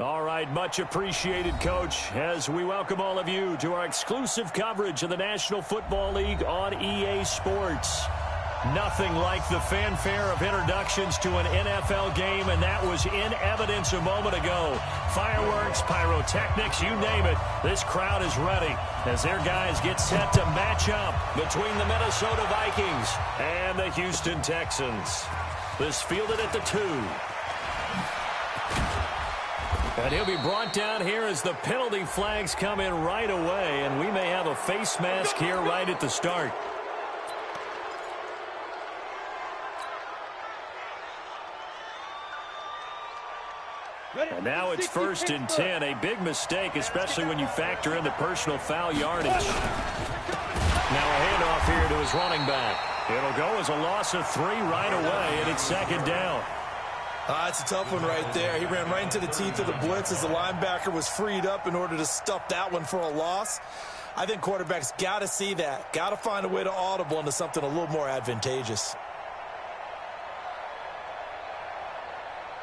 All right, much appreciated, Coach, as we welcome all of you to our exclusive coverage of the National Football League on EA Sports. Nothing like the fanfare of introductions to an NFL game, and that was in evidence a moment ago. Fireworks, pyrotechnics, you name it, this crowd is ready as their guys get set to match up between the Minnesota Vikings and the Houston Texans. This fielded at the 2. And he'll be brought down here as the penalty flags come in right away, and we may have a face mask here right at the start. And now it's 1st and 10, a big mistake, especially when you factor in the personal foul yardage. Now a handoff here to his running back. It'll go as a loss of 3 right away, and it's 2nd down. It's a tough one right there. He ran right into the teeth of the blitz as the linebacker was freed up in order to stuff that one for a loss. I think quarterbacks got to see that. Got to find a way to audible into something a little more advantageous.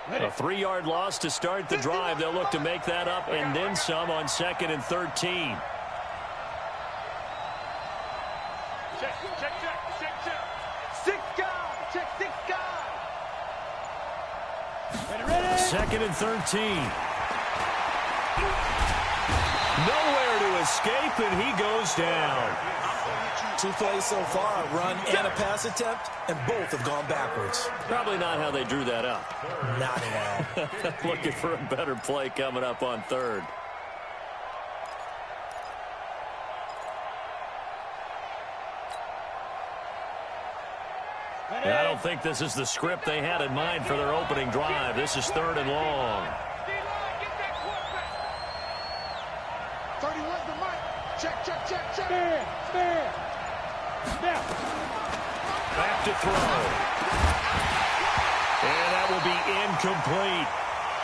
A 3-yard loss to start the drive. They'll look to make that up and then some on 2nd and 13. Check. 6 guys. Check 6 guys. 2nd and 13. Nowhere to escape, and he goes down. 2 plays so far, a run and a pass attempt, and both have gone backwards. Probably not how they drew that up. Not at all. Looking for a better play coming up on 3rd. I don't think this is the script they had in mind for their opening drive. This is 3rd and long. 31's the mic. Check. Stand. Back to throw. And that will be incomplete.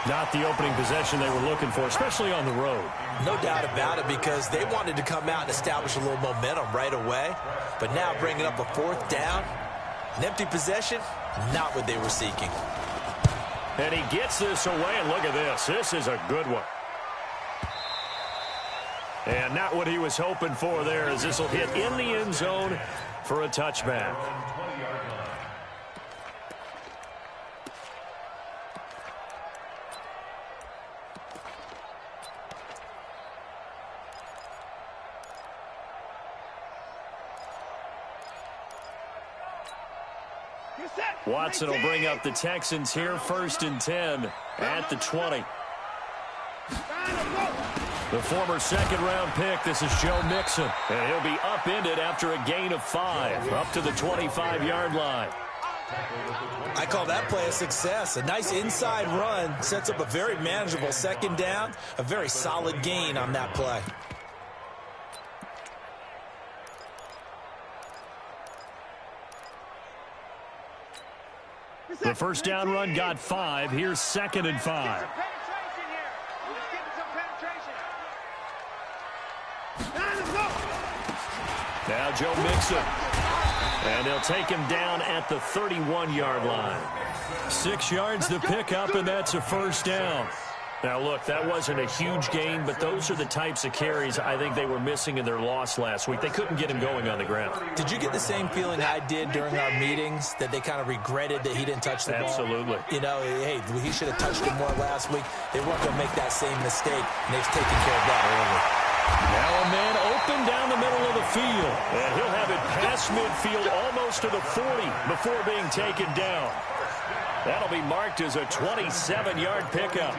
Not the opening possession they were looking for, especially on the road. No doubt about it, because they wanted to come out and establish a little momentum right away. But now bringing up a 4th down, an empty possession, not what they were seeking. And he gets this away, and look at this. This is a good one. And not what he was hoping for there, as this will hit in the end zone for a touchback. Watson will bring up the Texans here, 1st and 10 at the 20. The former 2nd-round pick, this is Joe Mixon. And he'll be upended after a gain of 5, up to the 25-yard line. I call that play a success. A nice inside run sets up a very manageable 2nd down, a very solid gain on that play. The 1st down run got 5. Here's 2nd and 5. Now Joe Mixon. And they'll take him down at the 31-yard line. 6 yards to pick up, and that's a 1st down. Now, look, that wasn't a huge gain, but those are the types of carries I think they were missing in their loss last week. They couldn't get him going on the ground. Did you get the same feeling I did during our meetings, that they kind of regretted that he didn't touch the ball? Absolutely. You know, hey, he should have touched it more last week. They weren't going to make that same mistake, and they've taken care of that early. Now a man open down the middle of the field. And he'll have it past midfield almost to the 40 before being taken down. That'll be marked as a 27-yard pickup.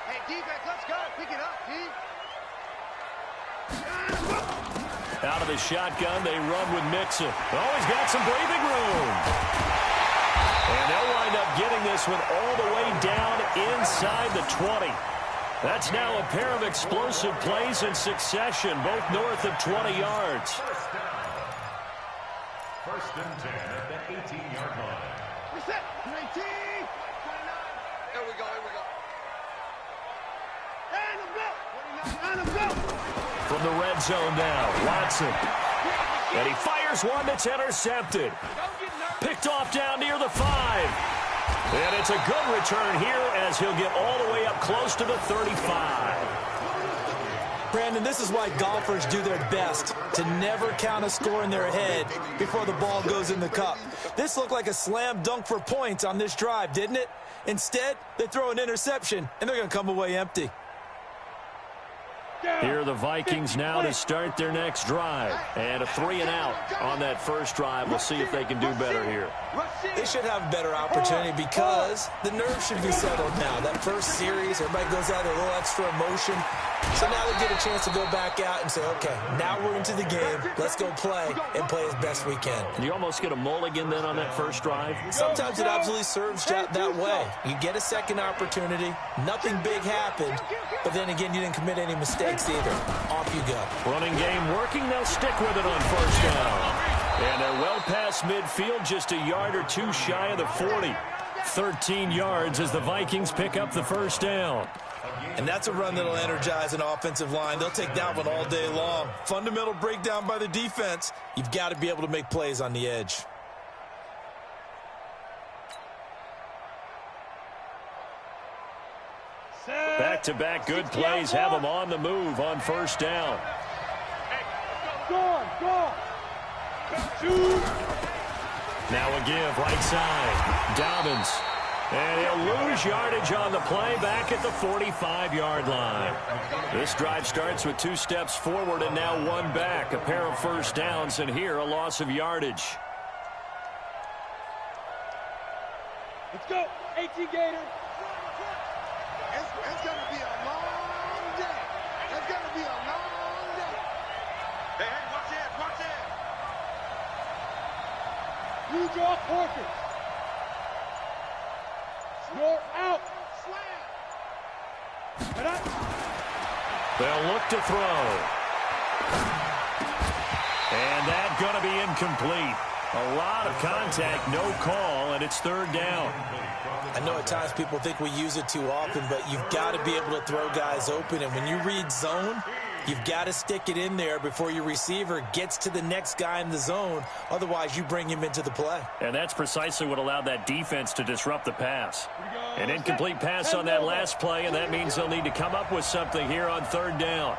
Hey, defense, let's go. Pick it up, D. Out of the shotgun, they run with Mixon. Oh, he's got some breathing room. And they'll wind up getting this one all the way down inside the 20. That's now a pair of explosive plays in succession, both north of 20 yards. 1st and 10 at the 18-yard line. Reset. 19. 29. Here we go. From the red zone now, Watson. And he fires one that's intercepted. Picked off down near the 5. And it's a good return here as he'll get all the way up close to the 35. Brandon, this is why golfers do their best to never count a score in their head before the ball goes in the cup. This looked like a slam dunk for points on this drive, didn't it? Instead, they throw an interception, and they're going to come away empty. Here are the Vikings now to start their next drive. And a 3-and-out on that first drive. We'll see if they can do better here. They should have a better opportunity because the nerves should be settled now. That first series, everybody goes out with a little extra emotion. So now they get a chance to go back out and say, okay, now we're into the game. Let's go play and play as best we can. You almost get a mulligan then on that first drive? Sometimes it absolutely serves that way. You get a second opportunity. Nothing big happened. But then again, you didn't commit any mistakes either. Off you go. Running game working. They'll stick with it on first down. And they're well past midfield, just a yard or two shy of the 40. 13 yards as the Vikings pick up the first down. And that's a run that'll energize an offensive line. They'll take that one all day long. Fundamental breakdown by the defense. You've got to be able to make plays on the edge. Back-to-back good plays have them on the move on first down. Now a give right side. Dobbins. And he'll lose yardage on the play back at the 45-yard line. This drive starts with 2 steps forward and now 1 back. A pair of first downs, and here a loss of yardage. Let's go, 18 Gators. It's going to be a long day. It's going to be a long day. Hey, watch it. You draw portraits. You're out. They'll look to throw. And that's going to be incomplete. A lot of contact, no call, and it's third down. I know at times people think we use it too often, but you've got to be able to throw guys open. And when you read zone, you've got to stick it in there before your receiver gets to the next guy in the zone. Otherwise, you bring him into the play. And that's precisely what allowed that defense to disrupt the pass. An incomplete pass on that last play, and that means they'll need to come up with something here on third down.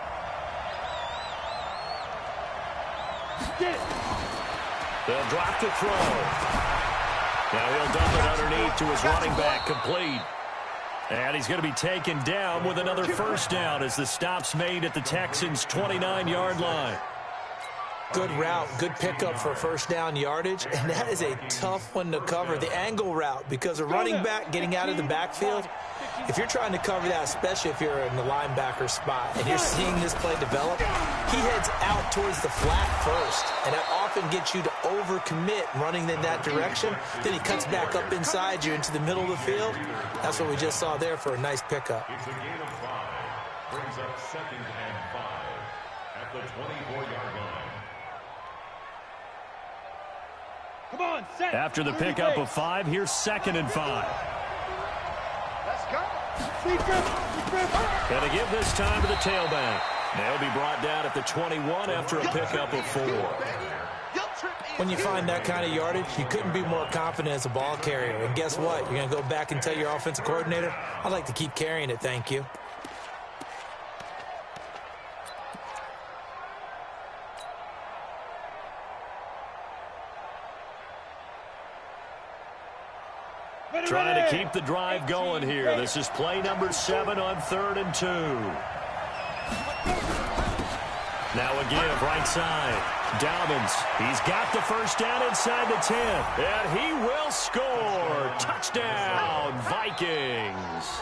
They'll drop the throw. Now he'll dump it underneath to his running back, complete. And he's going to be taken down with another first down as the stop's made at the Texans' 29-yard line. Good route, good pickup for first down yardage, and that is a tough one to cover, the angle route, because a running back getting out of the backfield, if you're trying to cover that, especially if you're in the linebacker spot and you're seeing this play develop, he heads out towards the flat first, and that often gets you to overcommit running in that direction. Then he cuts back up inside you into the middle of the field. That's what we just saw there for a nice pickup. It's a gain of 5. Brings up 2nd and 5 at the 24-yard line. Come on, set. After the pickup of 5, here's 2nd and 5. Let's go. And to give this time to the tailback. They'll be brought down at the 21 after a pickup of 4. When you find that kind of yardage, you couldn't be more confident as a ball carrier. And guess what? You're going to go back and tell your offensive coordinator, I'd like to keep carrying it, thank you. Trying to keep the drive going here. This is play number 7 on 3rd and 2. Now a give right side. Dobbins. He's got the first down inside the 10. And he will score. Touchdown, Vikings.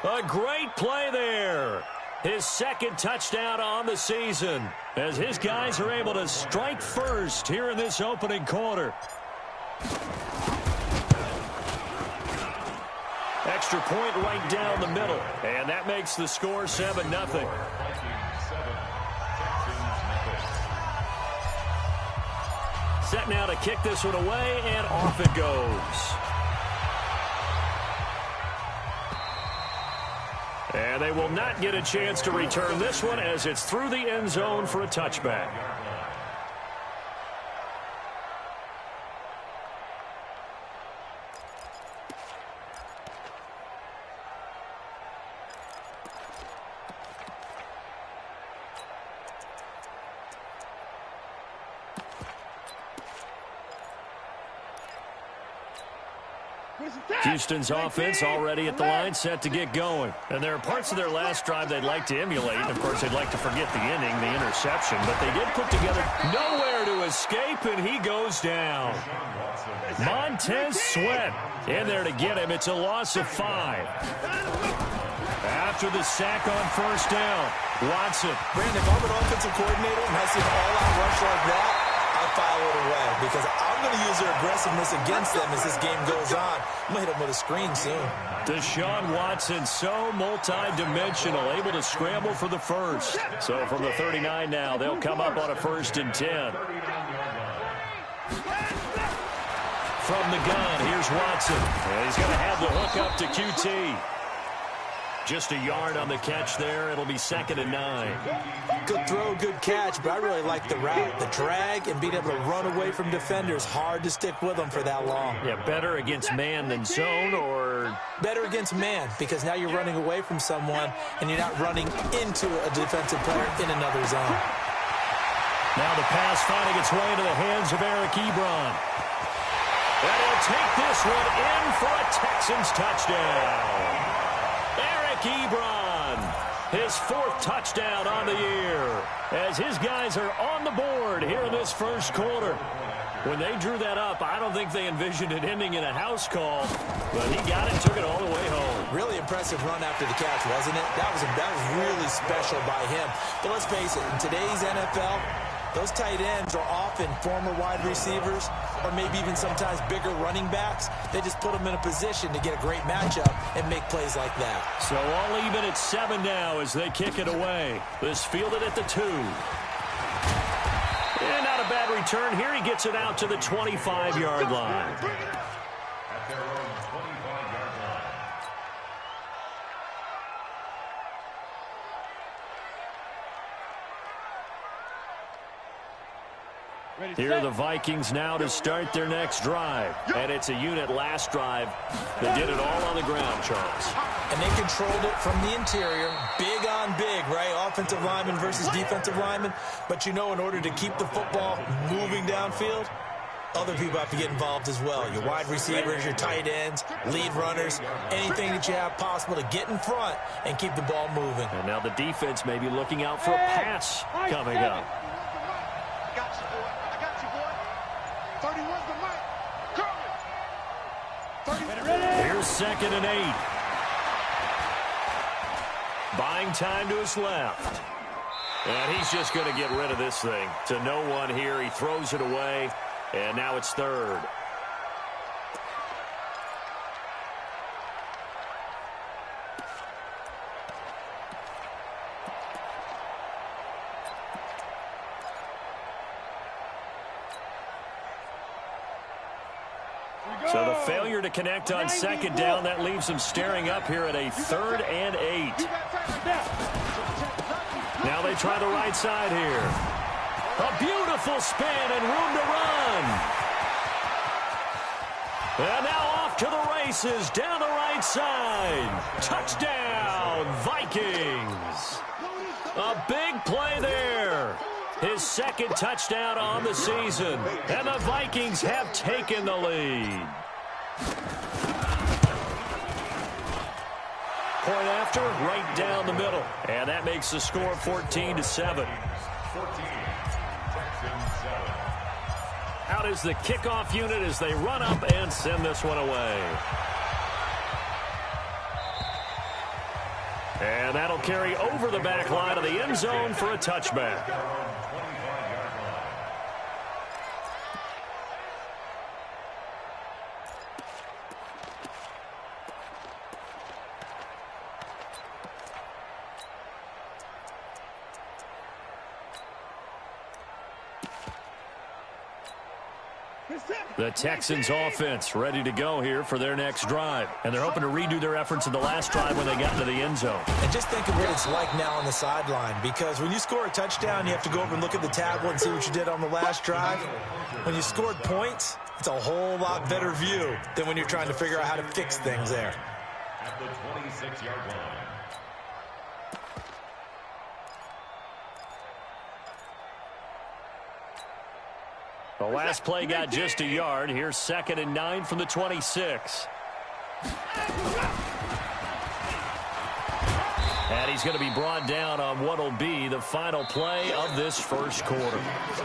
A great play there. His 2nd touchdown on the season as his guys are able to strike first here in this opening quarter. Extra point right down the middle. And that makes the score 7-0. Set now to kick this one away, and off it goes. And they will not get a chance to return this one as it's through the end zone for a touchback. Houston's offense already at the line, set to get going. And there are parts of their last drive they'd like to emulate. Of course, they'd like to forget the inning, the interception. But they did put together nowhere to escape, and he goes down. Montez Sweat in there to get him. It's a loss of 5. After the sack on first down, Watson. Brandon, if I'm an offensive coordinator and I see an all-out rush like that, I file it away because I'm going to use their aggressiveness against them as this game goes on. I'm going to hit them with a screen soon. Deshaun Watson, so multi-dimensional, able to scramble for the first. So from the 39 now, they'll come up on a 1st and 10. From the gun, here's Watson. And he's going to have the hook up to QT. Just a yard on the catch there. It'll be 2nd and 9. Good throw, good catch, but I really like the route. The drag and being able to run away from defenders. Hard to stick with them for that long. Yeah, better against man than zone, or? Better against man, because now you're running away from someone and you're not running into a defensive player in another zone. Now the pass finding its way into the hands of Eric Ebron. And he'll take this one in for a Texans touchdown. Ebron, his 4th touchdown on the year, as his guys are on the board here in this first quarter. When they drew that up, I don't think they envisioned it ending in a house call, but he got it, took it all the way home. Really impressive run after the catch, wasn't it? That was really special by him. But let's face it, in today's NFL, those tight ends are often former wide receivers or maybe even sometimes bigger running backs. They just put them in a position to get a great matchup and make plays like that. So all even at 7 now as they kick it away. This fielded at the 2. And not a bad return here. He gets it out to the 25-yard line. At their own 25-yard line. Here are the Vikings now to start their next drive. And it's a unit last drive that did it all on the ground, Charles. And they controlled it from the interior. Big on big, right? Offensive lineman versus defensive lineman. But you know, in order to keep the football moving downfield, other people have to get involved as well. Your wide receivers, your tight ends, lead runners, anything that you have possible to get in front and keep the ball moving. And now the defense may be looking out for a pass coming up. Here's 2nd and 8. Buying time to his left. And he's just going to get rid of this thing. To no one here. He throws it away. And now it's 3rd. So the failure to connect on 2nd down, that leaves them staring up here at a 3rd and 8. Now they try the right side here. A beautiful spin and room to run. And now off to the races down the right side. Touchdown, Vikings. A big play there. His 2nd touchdown on the season. And the Vikings have taken the lead. Point after, right down the middle. And that makes the score 14-7. 14, Texans 7. Out is the kickoff unit as they run up and send this one away. And that'll carry over the back line of the end zone for a touchback. The Texans offense ready to go here for their next drive. And they're hoping to redo their efforts in the last drive when they got into the end zone. And just think of what it's like now on the sideline, because when you score a touchdown, you have to go over and look at the tablet and see what you did on the last drive. When you scored points, it's a whole lot better view than when you're trying to figure out how to fix things there. At the 26-yard line. The last play got just a yard. Here's 2nd and 9 from the 26. And he's going to be brought down on what will be the final play of this first quarter.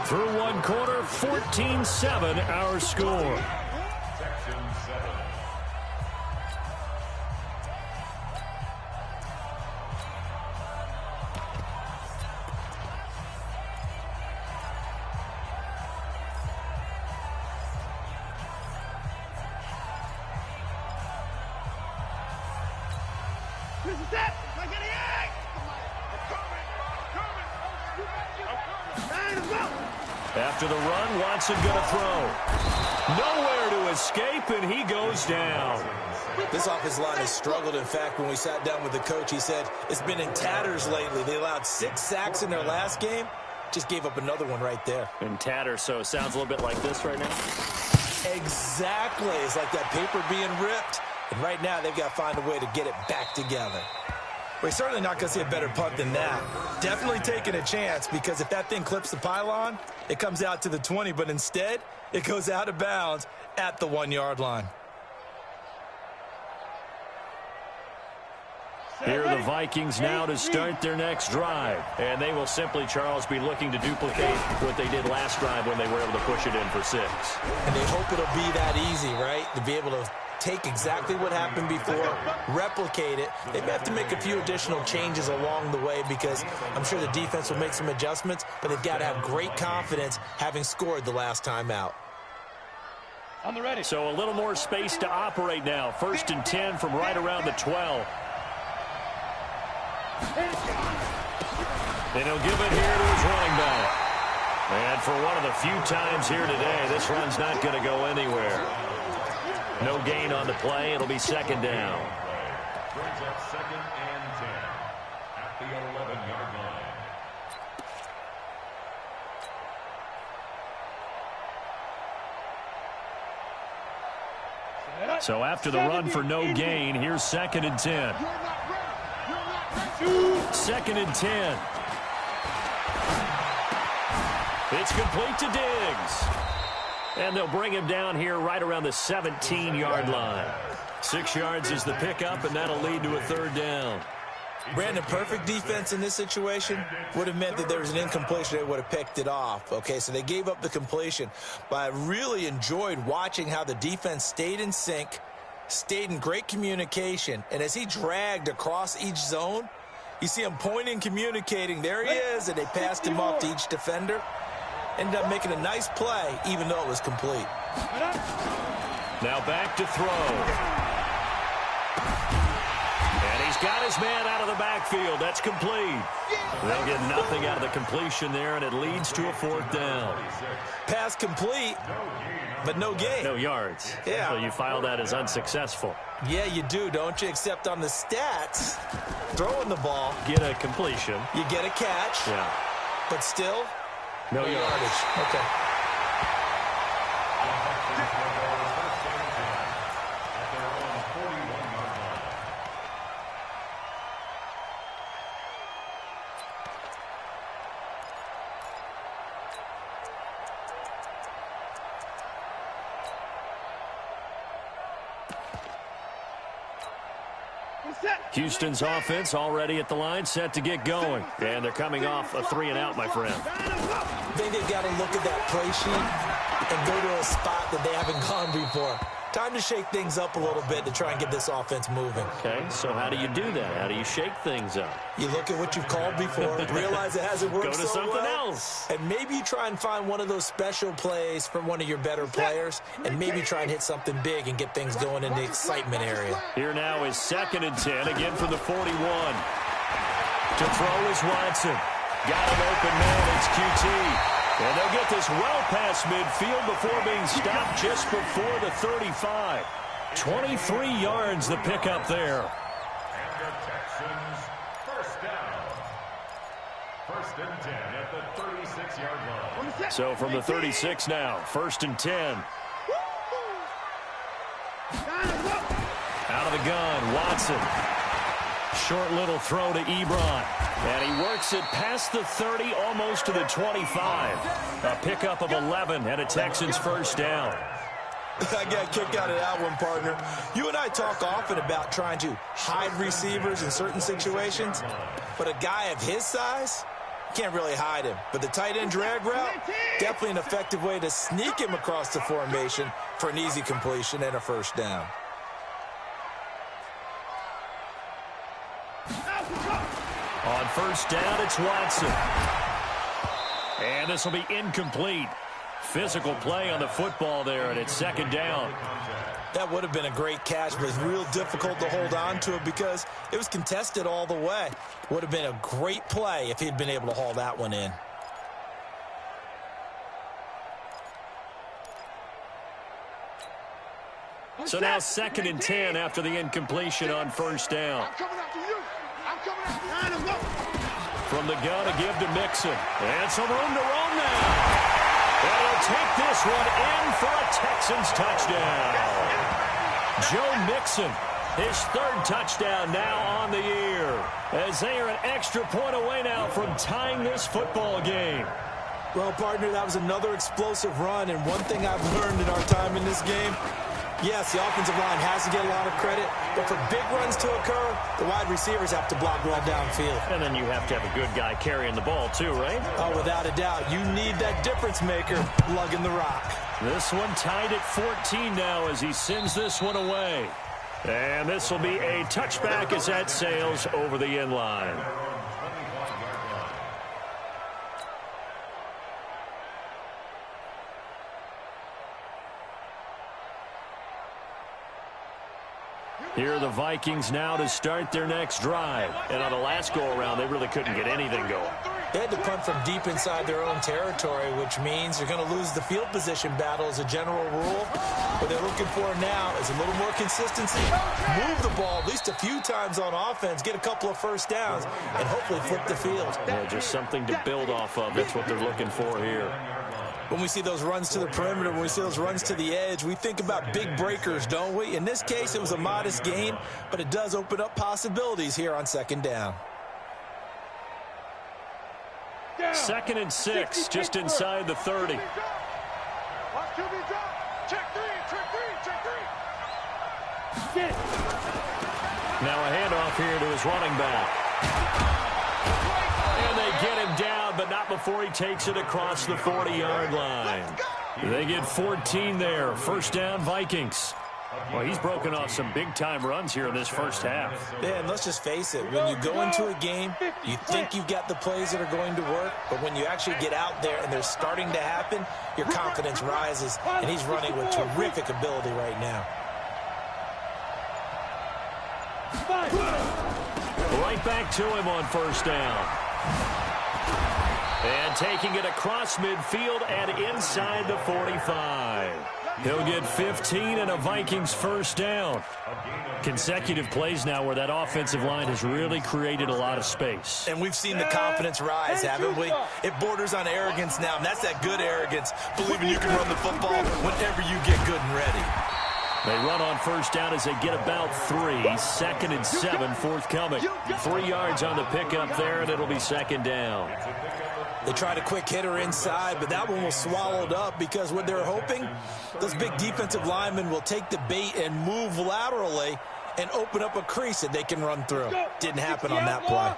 Through one quarter, 14-7 our score. Texans 7. After the run, Watson going to throw. Nowhere to escape, and he goes down. This offensive line has struggled. In fact, when we sat down with the coach, he said it's been in tatters lately. They allowed 6 sacks in their last game. Just gave up another one right there. In tatters, so it sounds a little bit like this right now. Exactly. It's like that paper being ripped. And right now, they've got to find a way to get it back together. We're certainly not going to see a better punt than that. Definitely taking a chance, because if that thing clips the pylon, it comes out to the 20, but instead, it goes out of bounds at the 1-yard line. Here are the Vikings now to start their next drive. And they will simply, Charles, be looking to duplicate what they did last drive when they were able to push it in for 6. And they hope it'll be that easy, right? To be able to take exactly what happened before, replicate it. They may have to make a few additional changes along the way, because I'm sure the defense will make some adjustments, but they've got to have great confidence having scored the last time out. On the ready. So a little more space to operate now. 1st and 10 from right around the 12. And he'll give it here to his running back. And for one of the few times here today, this run's not going to go anywhere. No gain on the play. It'll be 2nd down. Brings up 2nd and 10 at the 11-yard line. So after the run for no gain, here's 2nd and 10. 2nd and 10. It's complete to Diggs. And they'll bring him down here right around the 17-yard line. 6 yards is the pickup, and that'll lead to a 3rd down. Brandon, perfect defense in this situation would have meant that there was an incompletion. They would have picked it off. Okay, so they gave up the completion. But I really enjoyed watching how the defense stayed in sync, stayed in great communication. And as he dragged across each zone, you see him pointing, communicating. There he is, and they passed him off to each defender. Ended up making a nice play, even though it was complete. Now back to throw. And he's got his man out of the backfield. That's complete. They'll get nothing out of the completion there, and it leads to a 4th down. Pass complete, but no gain. No yards. Yeah. So you file that as unsuccessful. Yeah, you do, don't you? Except on the stats, throwing the ball, Get a completion. you get a catch, Yeah. but still, No yardage. Okay. Houston's offense already at the line, set to get going. And they're coming off a 3-and-out, my friend. I think they've got to look at that play sheet and go to a spot that they haven't gone before. Time to shake things up a little bit to try and get this offense moving. Okay, so how do you do that? How do you shake things up? You look at what you've called before, realize it hasn't worked Go to so something well, else. and maybe you try and find one of those special plays from one of your better players, and maybe try and hit something big and get things going in the excitement area. Here now is 2nd and 10, again from the 41. To throw is Watson. Got an open man, it's QT. And they'll get this well past midfield before being stopped just before the 35. 23 yards the pickup there. And the Texans, 1st down. 1st and 10 at the 36-yard line. So from the 36 now, 1st and 10. Out of the gun, Watson. Short little throw to Ebron. And he works it past the 30, almost to the 25. A pickup of 11 and a Texans 1st down. I got a kick out of that one, partner. You and I talk often about trying to hide receivers in certain situations, but a guy of his size, can't really hide him. But the tight end drag route, definitely an effective way to sneak him across the formation for an easy completion and a first down. On first down, it's Watson. And this will be incomplete. Physical play on the football there, and it's second down. That would have been a great catch, but it's real difficult to hold on to it because it was contested all the way. Would have been a great play if he'd been able to haul that one in. So now 2nd and 10 after the incompletion on first down. From the gun, a give to Mixon. And some room to roam now. And he'll take this one in for a Texans touchdown. Joe Mixon, his 3rd touchdown now on the year, as they are an extra point away now from tying this football game. Well, partner, that was another explosive run, and one thing I've learned in our time in this game, yes, the offensive line has to get a lot of credit, but for big runs to occur, the wide receivers have to block well downfield. And then you have to have a good guy carrying the ball too, right? Oh, without a doubt. You need that difference maker lugging the rock. This one tied at 14 now as he sends this one away. And this will be a touchback as that sails over the end line. Here are the Vikings now to start their next drive. And on the last go-around, they really couldn't get anything going. They had to punt from deep inside their own territory, which means you're going to lose the field position battle as a general rule. What they're looking for now is a little more consistency. Move the ball at least a few times on offense, get a couple of first downs, and hopefully flip the field. Yeah, just something to build off of. That's what they're looking for here. When we see those runs to the perimeter, when we see those runs to the edge, we think about big breakers, don't we? In this case, it was a modest gain, but it does open up possibilities here on 2nd down. 2nd and 6, just inside the 30. Now a handoff here to his running back. And they get him down, but not before he takes it across the 40-yard line. They get 14 there. First down, Vikings. Well, he's broken off some big-time runs here in this first half. Yeah, and let's just face it. When you go into a game, you think you've got the plays that are going to work, but when you actually get out there and they're starting to happen, your confidence rises, and he's running with terrific ability right now. Right back to him on first down. And taking it across midfield and inside the 45. He'll get 15 and a Vikings first down. Consecutive plays now where that offensive line has really created a lot of space. And we've seen the confidence rise, haven't we? It borders on arrogance now, and that's that good arrogance, believing you can run the football whenever you get good and ready. They run on first down as they get about 3. 2nd and 7 forthcoming. 3 yards on the pickup there, and it'll be 2nd down. They tried a quick hitter inside, but that one was swallowed up because what they're hoping, those big defensive linemen will take the bait and move laterally and open up a crease that they can run through. Didn't happen on that play.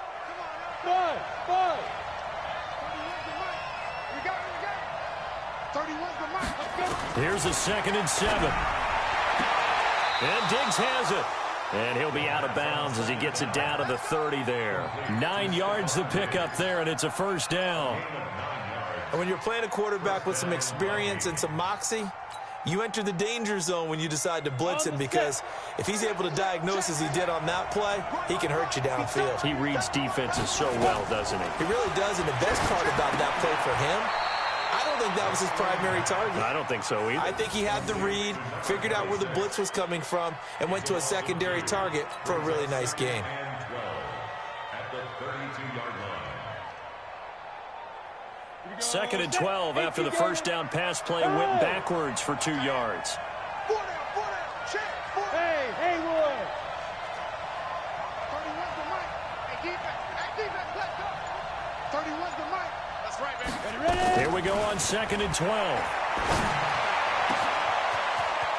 Here's a 2nd and 7. And Diggs has it. And he'll be out of bounds as he gets it down to the 30 there. 9 yards the pickup there, and it's a first down. And when you're playing a quarterback with some experience and some moxie, you enter the danger zone when you decide to blitz him, because if he's able to diagnose as he did on that play, he can hurt you downfield. He reads defenses so well, doesn't he? He really does, and the best part about that play for him, I don't think that was his primary target. I don't think so either. I think he had the read, figured out where the blitz was coming from, and went to a secondary target for a really nice gain. At the 32-yard line. 2nd and 12 after the first down pass play went backwards for 2 yards. Hey, Haywood! 31's the mic. Hey, defense, let's go. 31's the mic. That's right, baby. Here we go on 2nd and 12.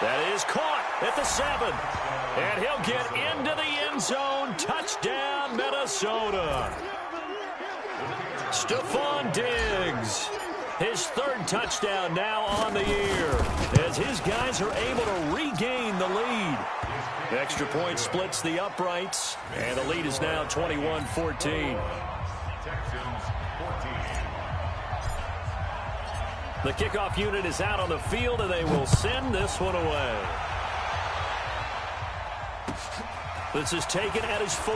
That is caught at the 7. And he'll get into the end zone. Touchdown, Minnesota. Stephon Diggs. His 3rd touchdown now on the year as his guys are able to regain the lead. Extra point splits the uprights, and the lead is now 21-14. The kickoff unit is out on the field, and they will send this one away. This is taken at his 4.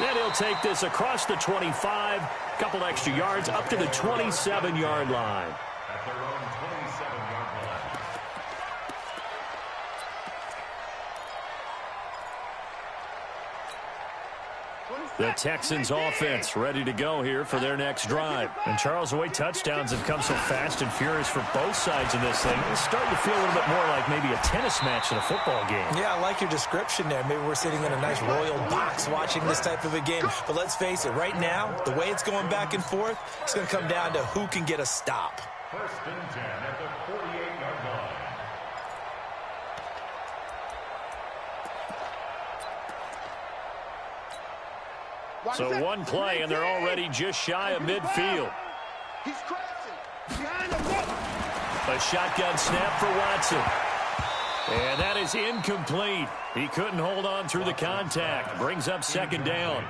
And he'll take this across the 25, couple extra yards, up to the 27-yard line. At their own 27-yard line. The Texans offense ready to go here for their next drive. And Charles, the way touchdowns have come so fast and furious for both sides of this thing, it's starting to feel a little bit more like maybe a tennis match in a football game. Yeah, I like your description there. Maybe we're sitting in a nice royal box watching this type of a game. But let's face it, right now, the way it's going back and forth, it's going to come down to who can get a stop. 1st and 10 at the 48-yard line. So one play, and they're already just shy of midfield. He's crashing. A shotgun snap for Watson. And that is incomplete. He couldn't hold on through the contact. Brings up 2nd down.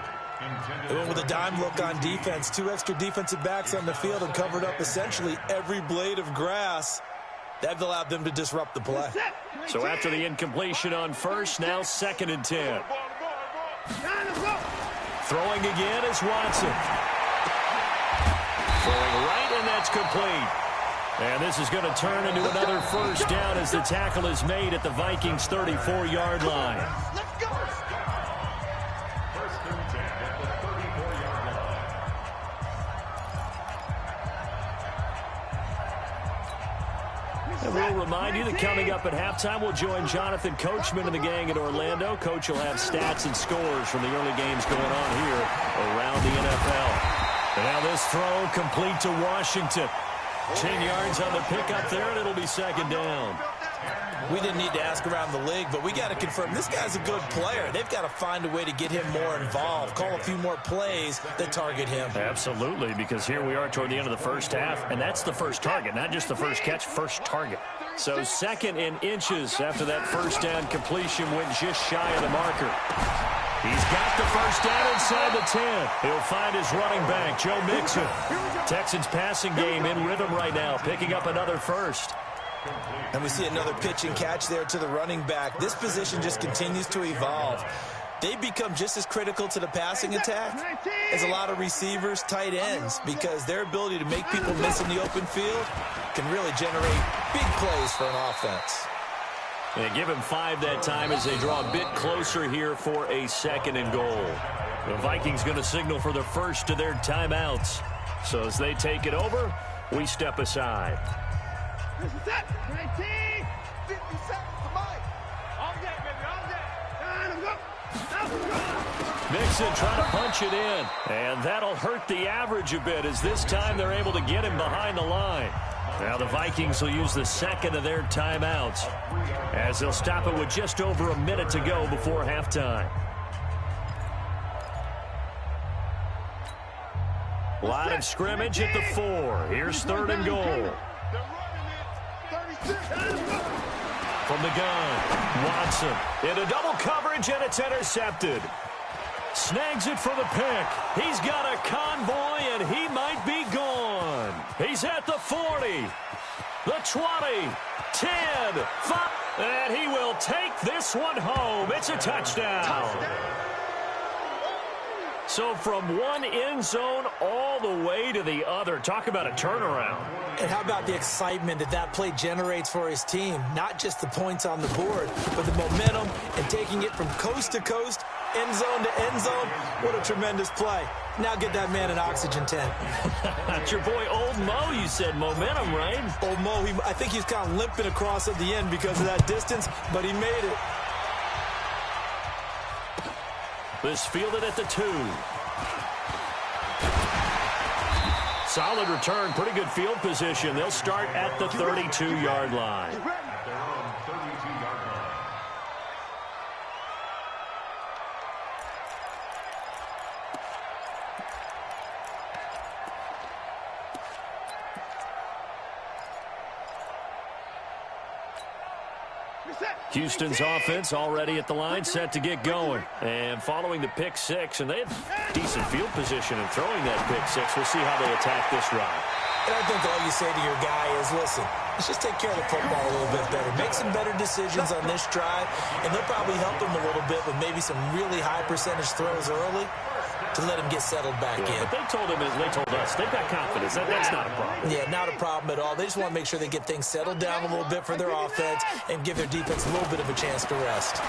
They went with a dime look on defense. 2 extra defensive backs on the field and covered up essentially every blade of grass. That allowed them to disrupt the play. So after the incompletion on 1st, now 2nd and 10. Throwing again is Watson. Throwing right, and that's complete. And this is going to turn into another 1st down as the tackle is made at the Vikings' 34-yard line. Let's go. 1st and 10 at the 34-yard line. And we'll remind you that coming up at halftime, we'll join Jonathan Coachman and the gang in Orlando. Coach will have stats and scores from the early games going on here around the NFL. And now this throw complete to Washington. 10 yards on the pickup there, and it'll be 2nd down. We didn't need to ask around the league, but we got to confirm this guy's a good player. They've got to find a way to get him more involved, call a few more plays that target him. Absolutely, because here we are toward the end of the 1st half, and that's the first target, not just the first catch, first target. So 2nd and inches after that 1st down completion went just shy of the marker. He's got the 1st down inside the 10. He'll find his running back, Joe Mixon. Texans passing game in rhythm right now, picking up another 1st. And we see another pitch and catch there to the running back. This position just continues to evolve. They become just as critical to the passing attack as a lot of receivers, tight ends, because their ability to make people miss in the open field can really generate big plays for an offense. They give him 5 that time as they draw a bit closer here for a 2nd and goal. The Vikings going to signal for the first of their timeouts. So as they take it over, we step aside. 50 seconds to Mike. All day, baby, all day. Mixon trying to punch it in. And that'll hurt the average a bit as this time they're able to get him behind the line. Now the Vikings will use the 2nd of their timeouts as they'll stop it with just over a minute to go before halftime. Line of scrimmage at the 4. Here's 3rd and goal. From the gun, Watson into double coverage, and it's intercepted. Snags it for the pick. He's got a convoy, and he might be gone. He's at the 40, the 20, 10, 5, and he will take this one home. It's a touchdown. So from one end zone all the way to the other. Talk about a turnaround. And how about the excitement that that play generates for his team? Not just the points on the board, but the momentum and taking it from coast to coast, end zone to end zone. What a tremendous play. Now get that man an oxygen tent. That's your boy Old Mo, you said. Momentum, right? Old Mo, I think he's kind of limping across at the end because of that distance, but he made it. This fielded at the 2. Solid return, pretty good field position. They'll start at the 32-yard line. At their own 32-yard line. Houston's offense already at the line, set to get going. And following the pick six, and they had decent field position in throwing that pick six. We'll see how they attack this drive. And I think all you say to your guy is, listen, let's just take care of the football a little bit better. Make some better decisions on this drive, and they'll probably help him a little bit with maybe some really high percentage throws early to let him get settled back in. But they told him, as they told us, they've got confidence. That's not a problem. Yeah, not a problem at all. They just want to make sure they get things settled down a little bit for their offense and give their defense a little bit of a chance to rest.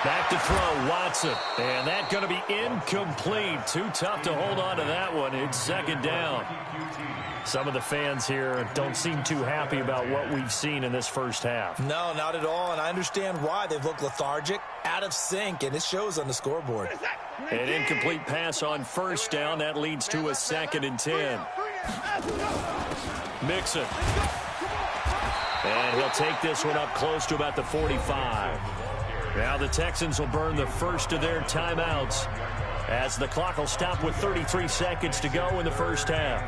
Back to throw, Watson. And that's going to be incomplete. Too tough to hold on to that one. It's second down. Some of the fans here don't seem too happy about what we've seen in this first half. No, not at all, and I understand why. They've looked lethargic, out of sync, and it shows on the scoreboard. An incomplete pass on first down. That leads to a 2nd and 10. Mixon. And he'll take this one up close to about the 45. Now the Texans will burn the first of their timeouts as the clock will stop with 33 seconds to go in the first half.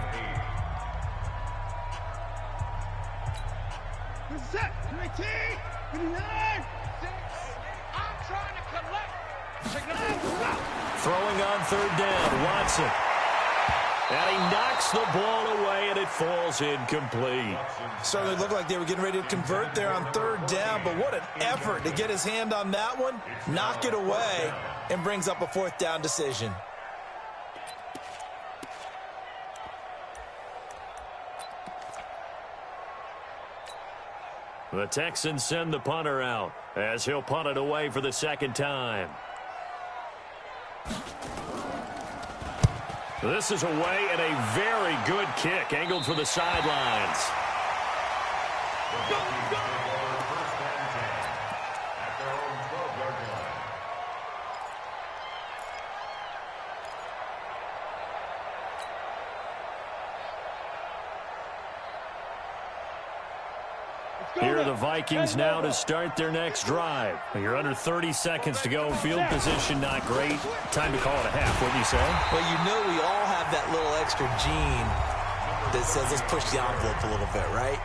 Throwing on third down, Watson. And he knocks the ball away, and it falls incomplete. Certainly looked like they were getting ready to convert there on third down, but what an effort to get his hand on that one, knock it away, and brings up a 4th down decision. The Texans send the punter out as he'll punt it away for the 2nd time. This is away, and a very good kick angled for the sidelines. First and 10 at their own 12-yard line. Here are the Vikings now to start their next drive. You're under 30 seconds to go. Field position not great. Time to call it a half, wouldn't you say? Well, you know we all have that little extra gene that says let's push the envelope a little bit, right?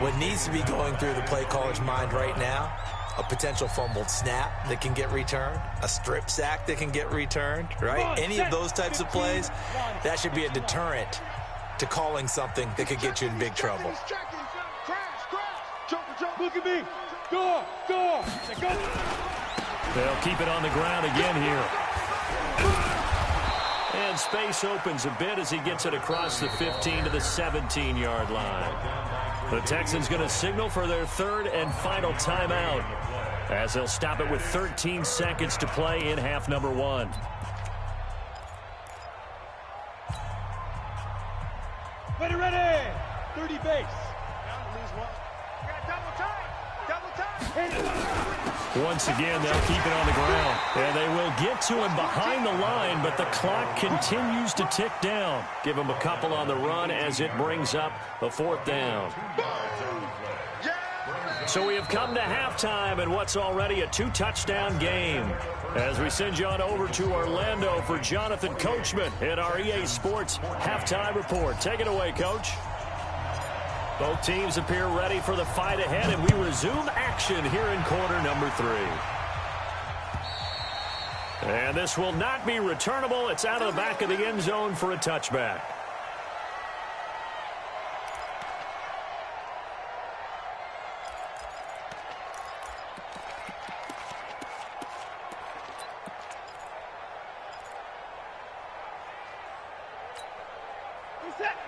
What needs to be going through the play caller's mind right now, a potential fumbled snap that can get returned, a strip sack that can get returned, right? Any of those types of plays, that should be a deterrent to calling something that could get you in big trouble. Look at me. Go. They'll keep it on the ground again here. And space opens a bit as he gets it across the 15 to the 17-yard line. The Texans going to signal for their 3rd and final timeout as they'll stop it with 13 seconds to play in half number 1. Ready. 30 base. Once again, they'll keep it on the ground. And they will get to him behind the line, but the clock continues to tick down. Give him a couple on the run as it brings up the 4th down. So we have come to halftime in what's already a 2-touchdown game. As we send you on over to Orlando for Jonathan Coachman in our EA Sports Halftime Report. Take it away, Coach. Both teams appear ready for the fight ahead, and we resume action here in quarter number 3. And this will not be returnable. It's out of the back of the end zone for a touchback.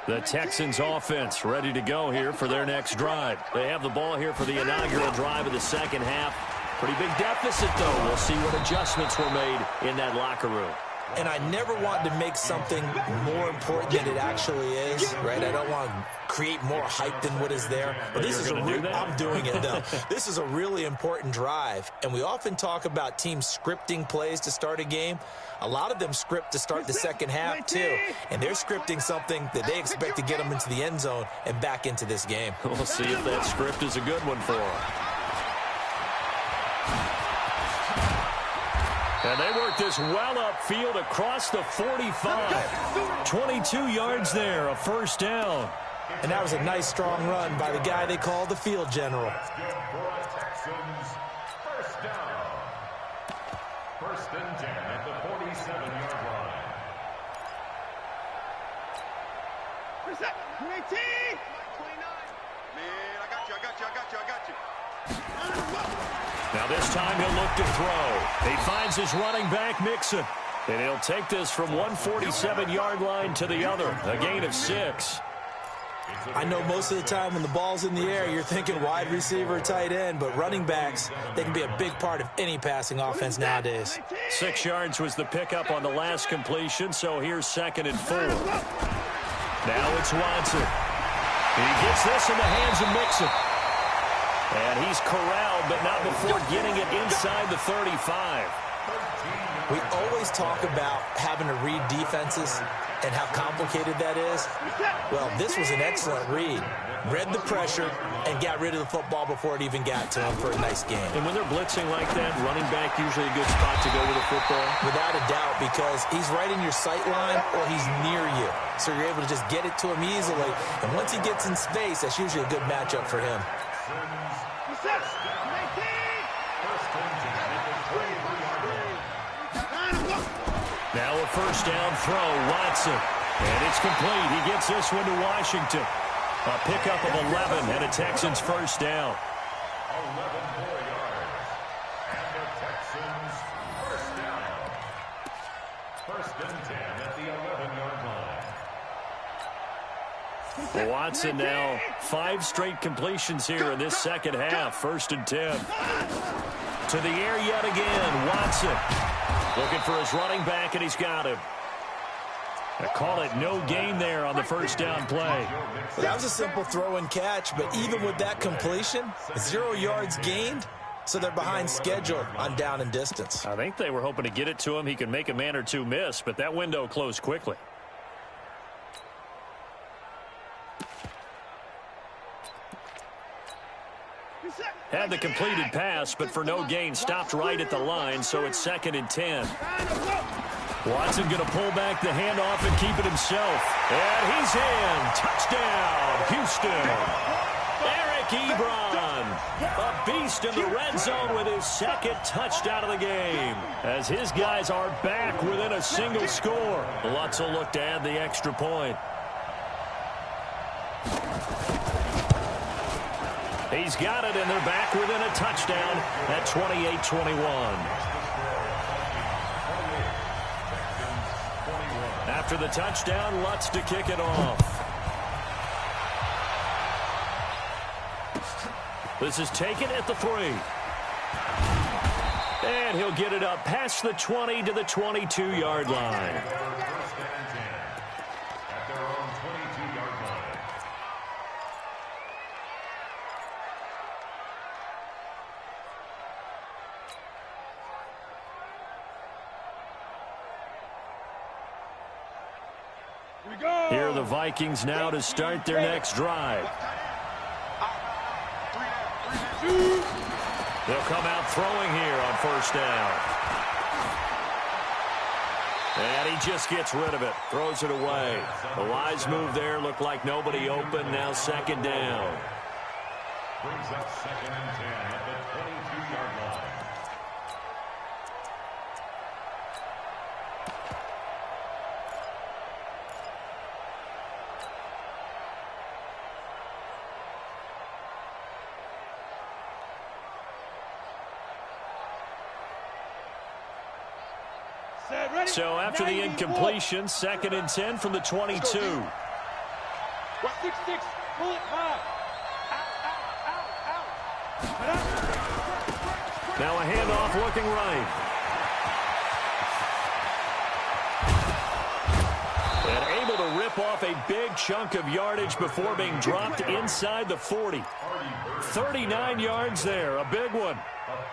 The Texans offense ready to go here for their next drive. They have the ball here for the inaugural drive of the 2nd half. Pretty big deficit, though. We'll see what adjustments were made in that locker room. and I never want to make something more important than it actually is, right? I don't want to create more hype than what is there. But this is I'm doing it, though. This is a really important drive, and we often talk about teams scripting plays to start a game. A lot of them script to start the second half, too, and they're scripting something that they expect to get them into the end zone and back into this game. We'll see if that script is a good one for them. And they work this well upfield across the 45. 22 yards there, a first down. And that was a nice, strong run by the guy they call the field general. Texans, first down. First and 10 at the 47-yard line. Reset. 19. 29. Man, I got you. Now this time he'll look to throw. He finds his running back, Mixon. And he'll take this from one 47-yard line to the other, a gain of 6. I know most of the time when the ball's in the air, you're thinking wide receiver, tight end, but running backs, they can be a big part of any passing offense nowadays. 6 yards was the pickup on the last completion, so here's 2nd and 4. Now it's Watson. He gets this in the hands of Mixon. And he's corralled, but not before getting it inside the 35. We always talk about having to read defenses and how complicated that is. Well, this was an excellent read. Read the pressure and got rid of the football before it even got to him for a nice game. And when they're blitzing like that, running back usually a good spot to go with the football? Without a doubt, because he's right in your sight line or he's near you. So you're able to just get it to him easily. And once he gets in space, that's usually a good matchup for him. Now a first down throw, Watson. And it's complete. He gets this one to Washington. A pickup of 11 and a Texans first down. 11 more yards. And the Texans first down. First and 10 at the 11-yard line. Watson now 5 straight completions here in this second half. 1st and 10. To the air yet again. Watson looking for his running back, and he's got him. I call it no gain there on the first down play. Well, that was a simple throw and catch, but even with that completion, 0 yards gained, so they're behind schedule on down and distance. I think they were hoping to get it to him. He could make a man or two miss, but that window closed quickly. Had the completed pass, but for no gain, stopped right at the line, so it's 2nd and 10. Watson going to pull back the handoff and keep it himself. And he's in. Touchdown, Houston. Eric Ebron, a beast in the red zone with his 2nd touchdown of the game. As his guys are back within a single score. Lutz will look to add the extra point. He's got it, and they're back within a touchdown at 28-21. After the touchdown, Lutz to kick it off. This is taken at the 3. And he'll get it up past the 20 to the 22-yard line. Here are the Vikings now to start their next drive. They'll come out throwing here on first down. And he just gets rid of it, throws it away. The wise move there, looked like nobody open, now 2nd down. Brings up 2nd and 10 at the 22-yard line. So after the incompletion, 2nd and 10 from the 22. 6-6, pull it high. Now a handoff looking right. rip off a big chunk of yardage before being dropped inside the 40. 39 yards there, a big one.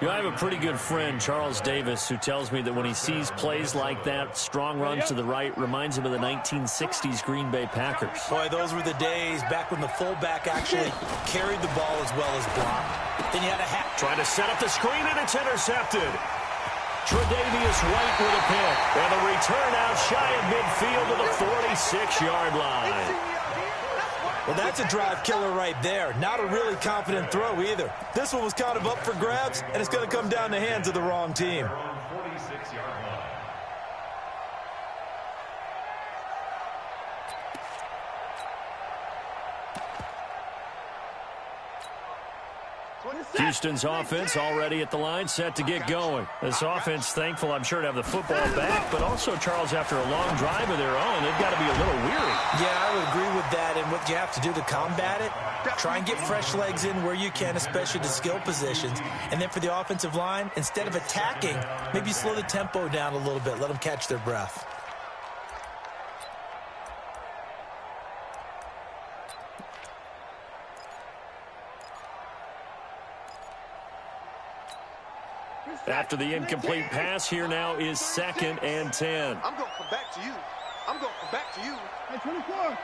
You know, I have a pretty good friend, Charles Davis, who tells me that when he sees plays like that, strong runs to the right, reminds him of the 1960s Green Bay Packers. Boy, those were the days back when the fullback actually carried the ball as well as blocked. Then you had a hat. Trying to set up the screen, and it's intercepted. Tre'Davious White with a pick, and a return out shy of midfield to the 46-yard line. Well, that's a drive killer right there. Not a really confident throw either. This one was kind of up for grabs, and it's going to come down the hands of the wrong team. 46-yard line. Houston's offense already at the line, set to get going. This offense thankful, I'm sure, to have the football back, but also, Charles, after a long drive of their own, they've got to be a little weary. Yeah, I would agree with that, and what you have to do to combat it, try and get fresh legs in where you can, especially the skill positions. And then for the offensive line, instead of attacking, maybe slow the tempo down a little bit, let them catch their breath. After the incomplete pass, here now is 2nd and 10. I'm going to come back to you. I'm going to come back to you. Hey, 24.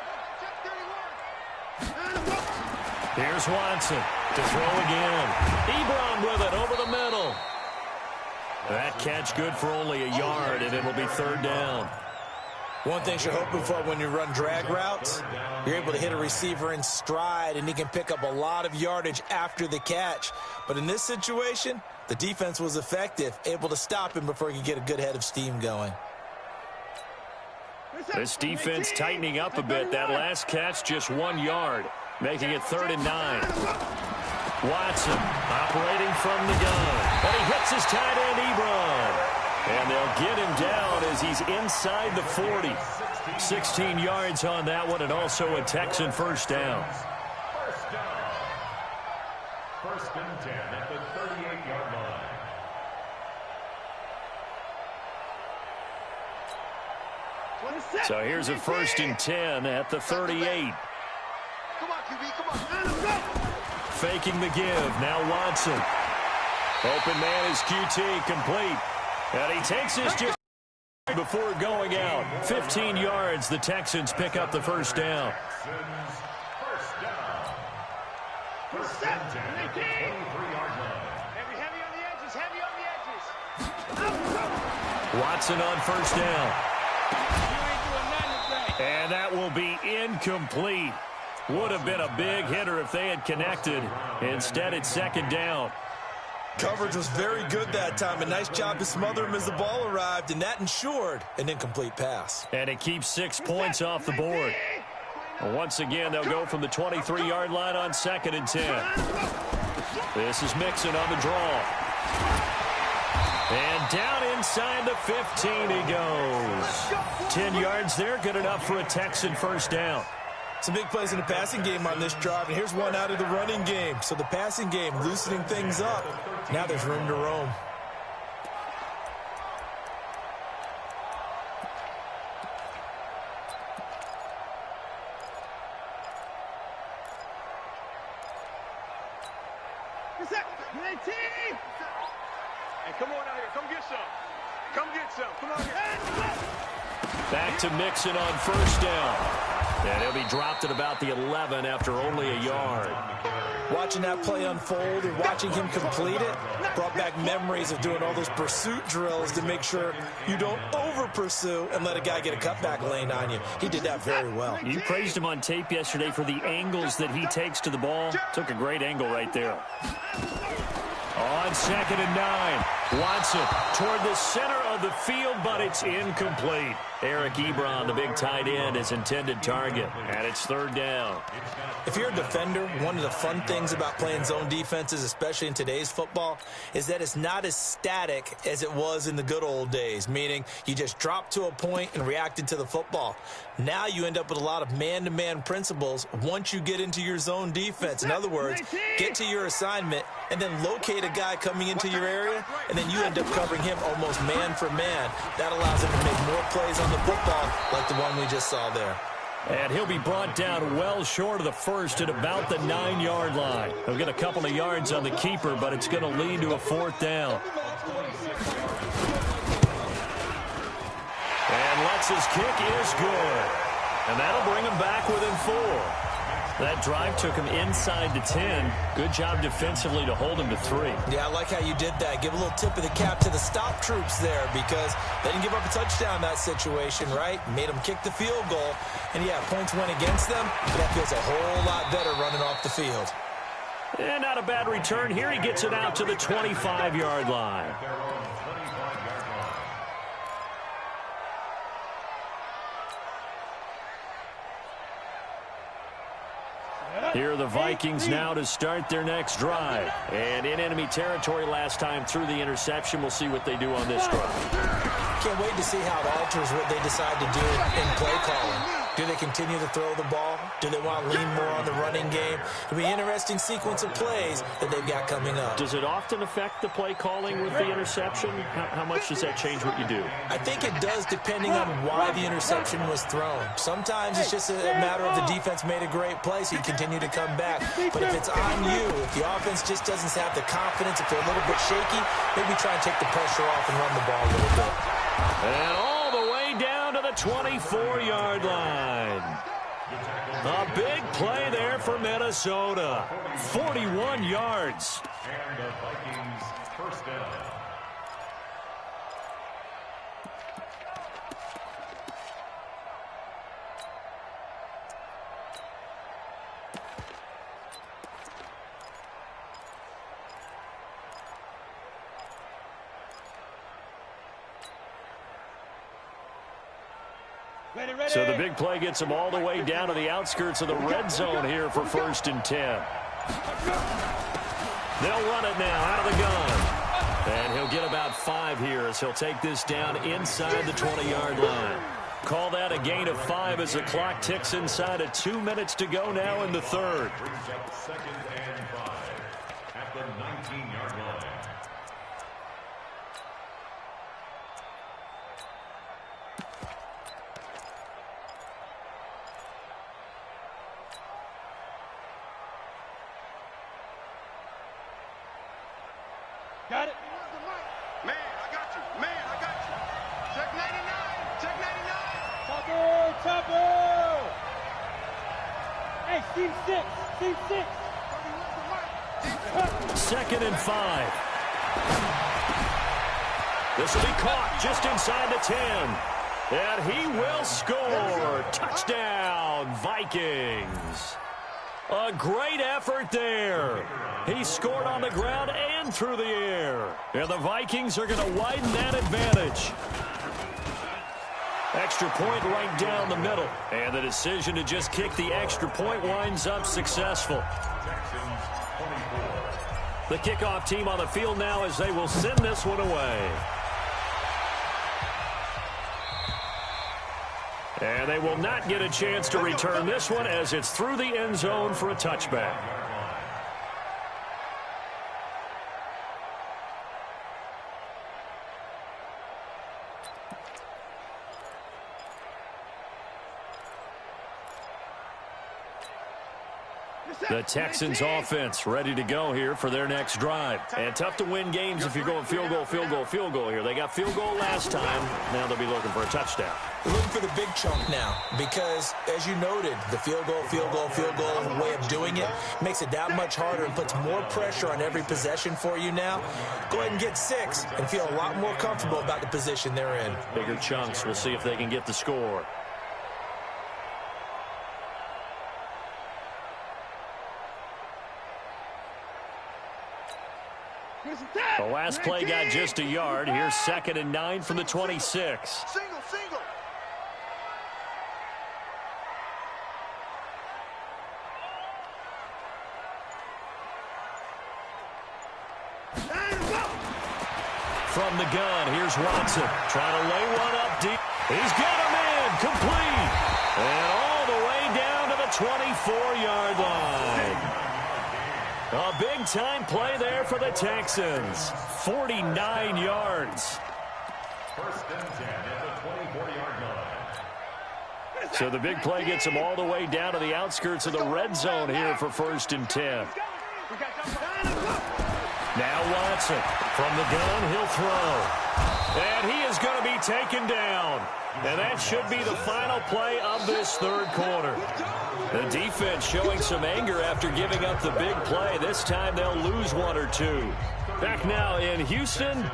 Here's Watson to throw again. Ebron with it over the middle. That catch good for only a yard, and it'll be 3rd down. One thing you're hoping for when you run drag routes, you're able to hit a receiver in stride, and he can pick up a lot of yardage after the catch. But in this situation, the defense was effective, able to stop him before he could get a good head of steam going. This defense tightening up a bit. That last catch, just 1 yard, making it 3rd and 9. Watson operating from the gun, and he hits his tight end, Ebron. And they'll get him down as he's inside the 40. 16 yards on that one, and also a Texan first down. First down. 1st and 10 at the 38-yard line. So here's a 1st and 10 at the 38. Come on, QB, come on. Faking the give. Now Watson. Open man is QT, complete. And he takes this just before going out. 15 yards. The Texans pick up the first down. Texans first down. 1st and 10 at the 23-yard line. Heavy on the edges, heavy on the edges. Watson on first down. You ain't doing nothing today. And that will be incomplete. Would have been a big hitter if they had connected. Instead, it's 2nd down. Coverage was very good that time. A nice job to smother him as the ball arrived, and that ensured an incomplete pass. And it keeps 6 points off the board. Once again, they'll go from the 23-yard line on 2nd and 10. This is Mixon on the draw. And down inside the 15 he goes. 10 yards there, good enough for a Texan first down. Some big plays in the passing game on this drive, and here's one out of the running game. So the passing game loosening things up. Now there's room to roam. Hey, come on out here. Come get some. Come get some. Come on here. Back to Mixon on first down. And he'll be dropped at about the 11 after only a yard. Watching that play unfold and watching him complete it brought back memories of doing all those pursuit drills to make sure you don't over-pursue and let a guy get a cutback lane on you. He did that very well. You praised him on tape yesterday for the angles that he takes to the ball. Took a great angle right there. On 2nd and 9, Watson toward the center of the field, but it's incomplete. Eric Ebron, the big tight end, is intended target, and it's 3rd down. If you're a defender, one of the fun things about playing zone defenses, especially in today's football, is that it's not as static as it was in the good old days, meaning you just dropped to a point and reacted to the football. Now you end up with a lot of man-to-man principles once you get into your zone defense. In other words, get to your assignment and then locate a guy coming into your area, and then you end up covering him almost man for man. That allows him to make more plays on the football like the one we just saw there. And he'll be brought down well short of the first at about the 9-yard line. He'll get a couple of yards on the keeper, but it's going to lead to a 4th down. And Lutz's kick is good. And that'll bring him back within 4. That drive took him inside the 10. Good job defensively to hold him to 3. Yeah, I like how you did that. Give a little tip of the cap to the stop troops there because they didn't give up a touchdown in that situation, right? Made them kick the field goal. And, yeah, points went against them. But that feels a whole lot better running off the field. And not a bad return here. He gets it out to the 25-yard line. Here are the Vikings now to start their next drive. And in enemy territory last time through the interception. We'll see what they do on this drive. Can't wait to see how it alters what they decide to do in play calling. Do they continue to throw the ball? Do they want to lean more on the running game? It'll be an interesting sequence of plays that they've got coming up. Does it often affect the play calling with the interception? How much does that change what you do? I think it does depending on why the interception was thrown. Sometimes it's just a matter of the defense made a great play, so you continue to come back. But if it's on you, if the offense just doesn't have the confidence, if they're a little bit shaky, maybe try and take the pressure off and run the ball a little bit. And all the way down to the 24-yard line. A big play there for Minnesota. 41 yards. And the Vikings first down. So the big play gets him all the way down to the outskirts of the red zone here for 1st and 10. They'll run it now out of the gun. And he'll get about 5 here as he'll take this down inside the 20-yard line. Call that a gain of 5 as the clock ticks inside of 2 minutes to go now in the 3rd. 2nd and 5 at the 19-yard line. Got it. Man, I got you. Man, I got you. Check 99. Check 99. Chopper. Hey, team 6. Team 6. 2nd and 5. This will be caught just inside the 10. And he will score. Touchdown, Vikings. A great effort there. He scored on the ground and through the air. And the Vikings are going to widen that advantage. Extra point right down the middle. And the decision to just kick the extra point winds up successful. The kickoff team on the field now as they will send this one away. And they will not get a chance to return this one as it's through the end zone for a touchback. The Texans offense ready to go here for their next drive. And tough to win games if you're going field goal, field goal, field goal here. They got field goal last time. Now they'll be looking for a touchdown. We're looking for the big chunk now because, as you noted, the field goal way of doing it makes it that much harder and puts more pressure on every possession for you now. Go ahead and get 6 and feel a lot more comfortable about the position they're in. Bigger chunks. We'll see if they can get the score. The last play got just a yard. Here's 2nd and 9 from the 26. Single. From the gun, here's Watson. Trying to lay one up deep. He's got him in. Complete. And all the way down to the 24-yard line. A big-time play there for the Texans. 49 yards. 1st and 10 at the 24-yard line. So the big play gets him all the way down to the outskirts of the red zone here for 1st and 10. Now Watson from the gun, he'll throw. And he is going to be taken down. And that should be the final play of this 3rd quarter. The defense showing some anger after giving up the big play. This time they'll lose 1 or 2. Back now in Houston,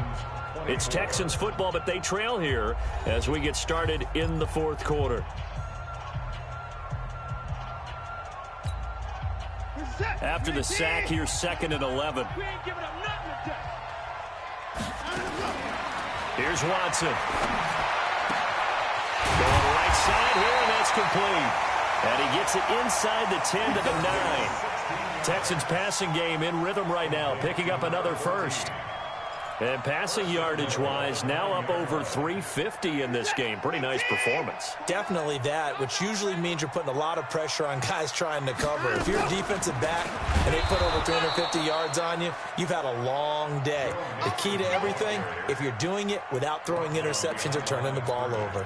it's Texans football, but they trail here as we get started in the 4th quarter. After the sack, here's 2nd and 11. Here's Watson. Going right side here, and that's complete. And he gets it inside the 10 to the 9. Texans passing game in rhythm right now, picking up another first. And passing yardage-wise, now up over 350 in this game. Pretty nice performance. Definitely that, which usually means you're putting a lot of pressure on guys trying to cover. If you're a defensive back and they put over 350 yards on you, you've had a long day. The key to everything, if you're doing it without throwing interceptions or turning the ball over.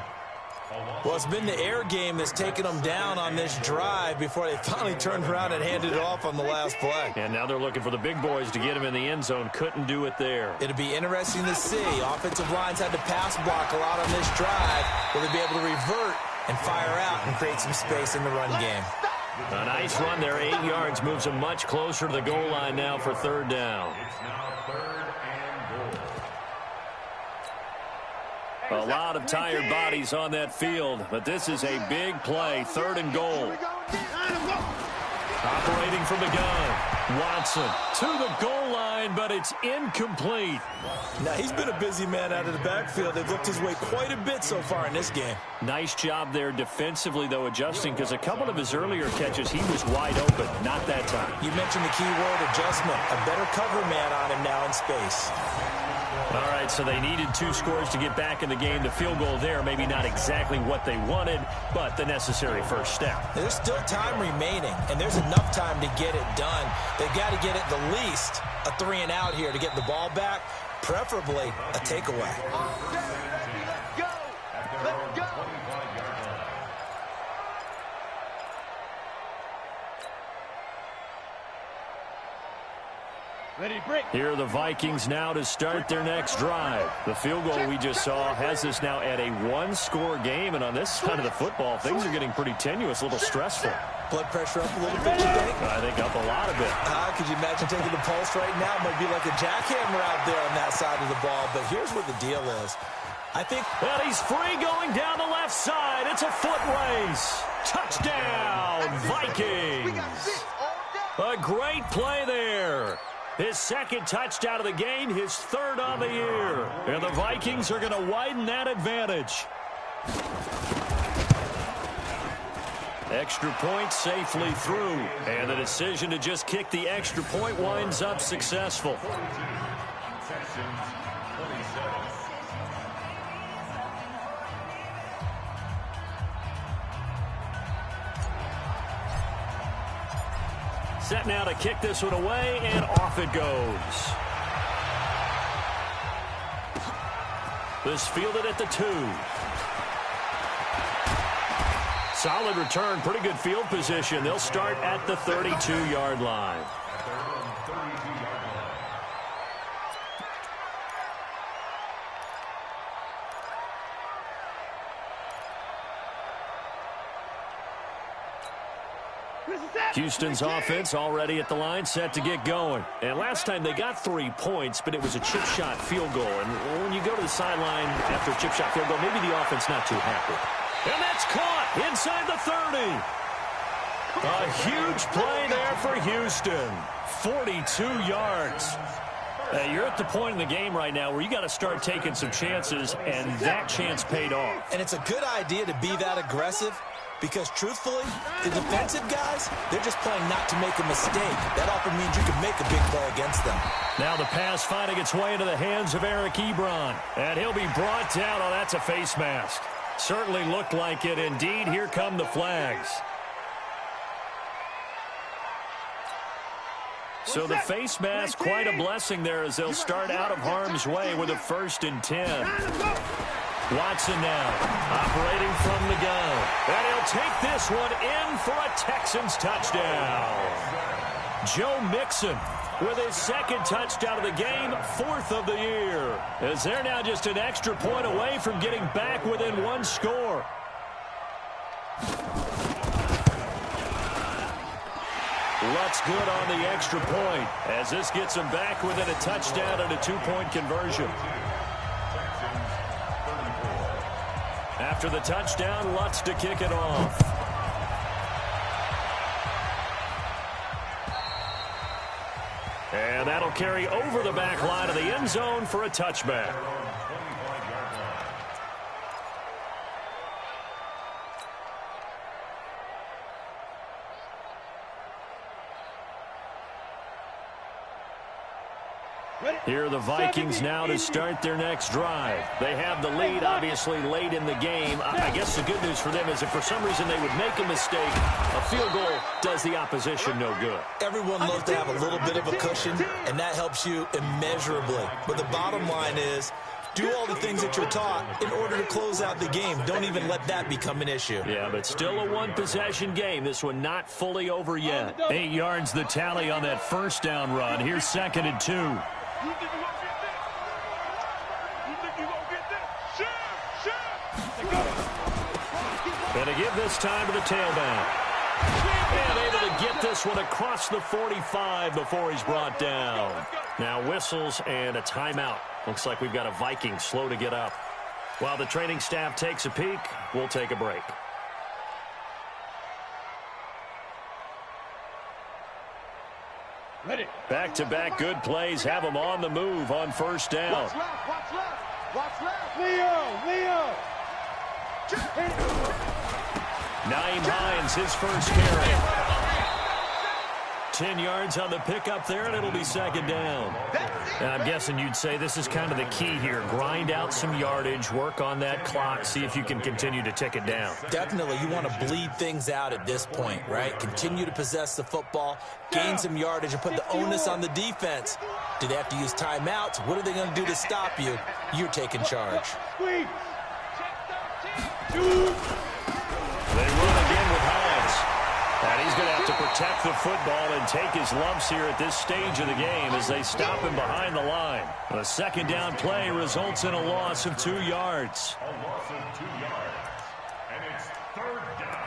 Well, it's been the air game that's taken them down on this drive before they finally turned around and handed it off on the last play. And now they're looking for the big boys to get him in the end zone. Couldn't do it there. It'll be interesting to see. Offensive lines had to pass block a lot on this drive. Will they be able to revert and fire out and create some space in the run game? A nice run there, 8 yards, moves them much closer to the goal line now for 3rd down. It's now 3rd and goal. A lot of tired bodies on that field, but this is a big play, 3rd and goal. Operating from the gun, Watson to the goal line, but it's incomplete. Now, he's been a busy man out of the backfield. They've looked his way quite a bit so far in this game. Nice job there defensively, though, adjusting, because a couple of his earlier catches, he was wide open. Not that time. You mentioned the key word, adjustment. A better cover man on him now in space. All right, so they needed 2 scores to get back in the game. The field goal there, maybe not exactly what they wanted, but the necessary first step. There's still time remaining, and there's enough time to get it done. They've got to get at the least a 3 and out here to get the ball back, preferably a takeaway. Let's go. Here are the Vikings now to start their next drive. The field goal we just saw has us now at a 1-score game, and on this side of the football, things are getting pretty tenuous, a little stressful. Blood pressure up a little bit, you think? I think up a lot of it. Could you imagine taking the pulse right now? It might be like a jackhammer out there on that side of the ball, but here's what the deal is. I think... And he's free going down the left side. It's a foot race. Touchdown, Vikings. A great play there. His 2nd touchdown of the game, his 3rd on the year. And the Vikings are going to widen that advantage. Extra point safely through. And the decision to just kick the extra point winds up successful. Texans 27. Set now to kick this one away, and off it goes. This fielded at the 2. Solid return, pretty good field position. They'll start at the 32-yard line. Houston's offense already at the line, set to get going. And last time they got 3 points, but it was a chip shot field goal. And when you go to the sideline after a chip shot field goal, maybe the offense not too happy. And that's caught inside the 30. A huge play there for Houston. 42 yards. You're at the point in the game right now where you got to start taking some chances, and that chance paid off. And it's a good idea to be that aggressive. Because, truthfully, the defensive guys, they're just playing not to make a mistake. That often means you can make a big play against them. Now the pass finding its way into the hands of Eric Ebron. And he'll be brought down. Oh, that's a face mask. Certainly looked like it. Indeed, here come the flags. So the face mask, quite a blessing there as they'll start out of harm's way with a 1st and 10. Watson now, operating from the gun. And he'll take this one in for a Texans touchdown. Joe Mixon with his second touchdown of the game, 4th of the year. As they're now just an extra point away from getting back within one score. Luck's good on the extra point as this gets them back within a touchdown and a 2-point conversion. After the touchdown, Lutz to kick it off. And that'll carry over the back line of the end zone for a touchback. Here are the Vikings now to start their next drive. They have the lead, obviously, late in the game. I guess the good news for them is if for some reason they would make a mistake, a field goal does the opposition no good. Everyone loves to have a little bit of a cushion, and that helps you immeasurably. But the bottom line is, do all the things that you're taught in order to close out the game. Don't even let that become an issue. Yeah, but still a one-possession game. This one not fully over yet. 8 yards the tally on that first down run. Here's 2nd and 2. You think you gonna get this? You think you gonna get this? Shoot! And to give this time to the tailback. And able to get this one across the 45 before he's brought down. Now whistles and a timeout. Looks like we've got a Viking slow to get up. While the training staff takes a peek, we'll take a break. Ready. Back-to-back good plays have them on the move on first down. Watch left, watch left, watch left. Leo! Nyheim Hines, his first carry. 10 yards on the pickup there, and it'll be 2nd down. And I'm guessing you'd say this is kind of the key here. Grind out some yardage, work on that clock, see if you can continue to tick it down. Definitely, you want to bleed things out at this point, right? Continue to possess the football, gain some yardage, and put the onus on the defense. Do they have to use timeouts? What are they going to do to stop you? You're taking charge. Squeeze! They run again with Hines. And he's going to have to protect the football and take his lumps here at this stage of the game as they stop him behind the line. A 2nd down play results in a loss of 2 yards. A loss of 2 yards. And it's 3rd down.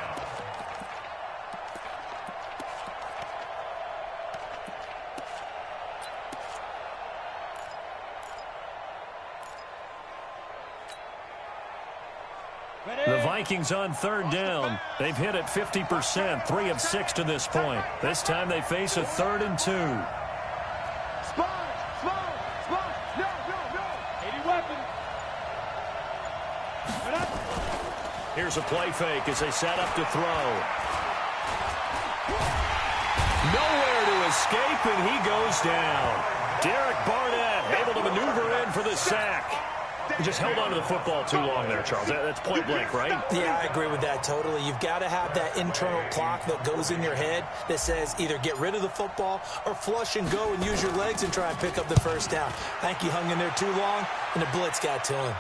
The Vikings on 3rd down. They've hit it 50%, 3 of 6 to this point. This time they face a 3rd and 2. Spot, no. 80 weapon. Here's a play fake as they set up to throw. Nowhere to escape, and he goes down. Derek Barnett able to maneuver in for the sack. He just held on to the football too long there, Charles. That's point blank, right? Yeah, I agree with that totally. You've got to have that internal clock that goes in your head that says either get rid of the football or flush and go and use your legs and try and pick up the first down. I think he hung in there too long, and the blitz got to him.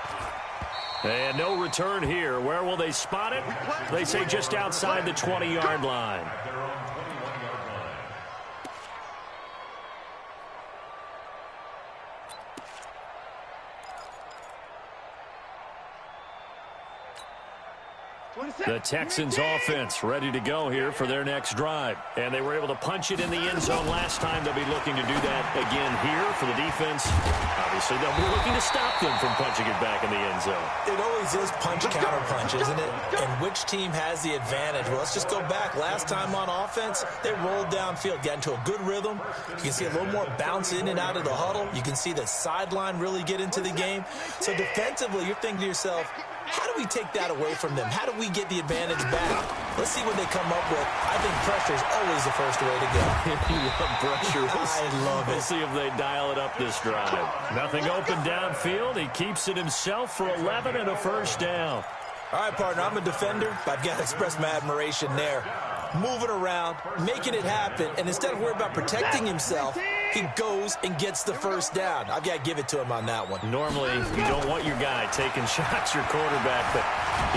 And no return here. Where will they spot it? They say just outside the 20-yard line. The Texans offense ready to go here for their next drive. And they were able to punch it in the end zone last time. They'll be looking to do that again here for the defense. Obviously, they'll be looking to stop them from punching it back in the end zone. It always is punch-counter-punch, isn't it? And which team has the advantage? Well, let's just go back. Last time on offense, they rolled downfield, got into a good rhythm. You can see a little more bounce in and out of the huddle. You can see the sideline really get into the game. So defensively, you're thinking to yourself, how do we take that away from them? How do we get the advantage back? Let's see what they come up with. I think pressure is always the first way to go. You love pressure. I love it. We'll see if they dial it up this drive. Nothing open downfield. He keeps it himself for 11 and a first down. All right, partner, I'm a defender, but I've got to express my admiration there. Moving around, making it happen, and instead of worrying about protecting himself, he goes and gets the first down. I've got to give it to him on that one. Normally, you don't want your guy taking shots, your quarterback, but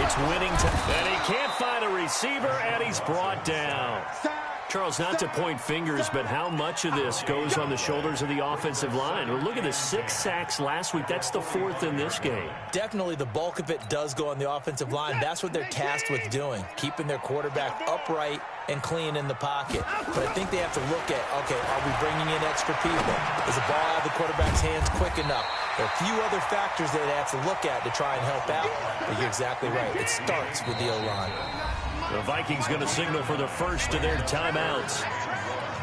it's winning. And he can't find a receiver, and he's brought down. Charles, not to point fingers, but how much of this goes on the shoulders of the offensive line? Well, look at the 6 sacks last week. That's the 4th in this game. Definitely the bulk of it does go on the offensive line. That's what they're tasked with doing, keeping their quarterback upright and clean in the pocket. But I think they have to look at, okay, are we bringing in extra people? Is the ball out of the quarterback's hands quick enough? There are a few other factors that they have to look at to try and help out. But you're exactly right. It starts with the O-line. The Vikings going to signal for the first of their timeouts.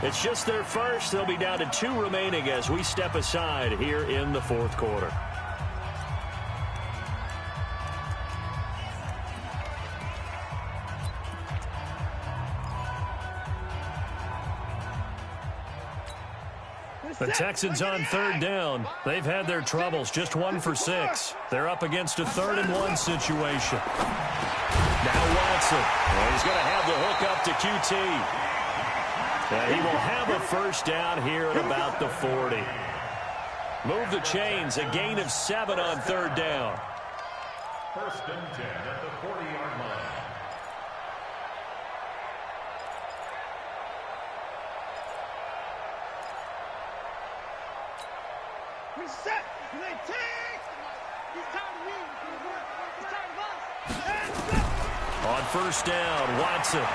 It's just their first. They'll be down to 2 remaining as we step aside here in the 4th quarter. The Texans on 3rd down. They've had their troubles, just 1 for 6. They're up against a 3rd and 1 situation. Now Watson. And he's going to have the hook up to QT. And he will have a first down here at about the 40. Move the chains, a gain of 7 on 3rd down. 1st and 10 at the 40-yard line. Reset. They take. He's tired of me. He's tired of us. On 1st down, Watson.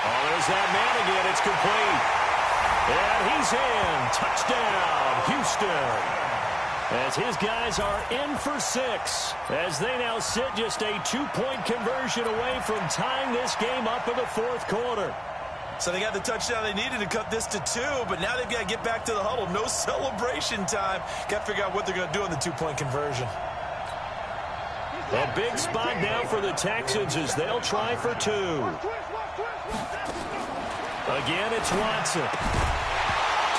Oh, there's that man again. It's complete. And he's in. Touchdown, Houston. As his guys are in for 6. As they now sit just a 2-point conversion away from tying this game up in the 4th quarter. So they got the touchdown they needed to cut this to 2, but now they've got to get back to the huddle. No celebration time. Got to figure out what they're going to do on the 2-point conversion. A big spot now for the Texans as they'll try for 2. Again, it's Watson.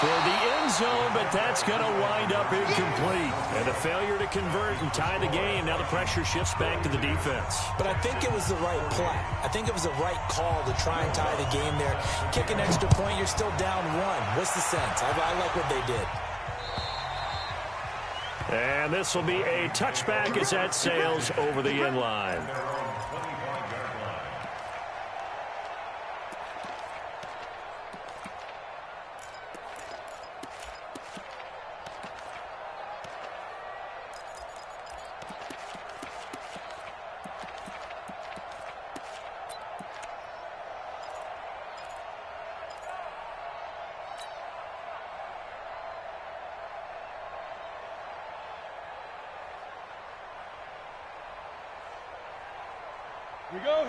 Toward the end zone, but that's going to wind up incomplete. And a failure to convert and tie the game. Now the pressure shifts back to the defense. But I think it was the right play. I think it was the right call to try and tie the game there. Kick an extra point, you're still down 1. What's the sense? I like what they did. And this will be a touchback as that sails over the end line.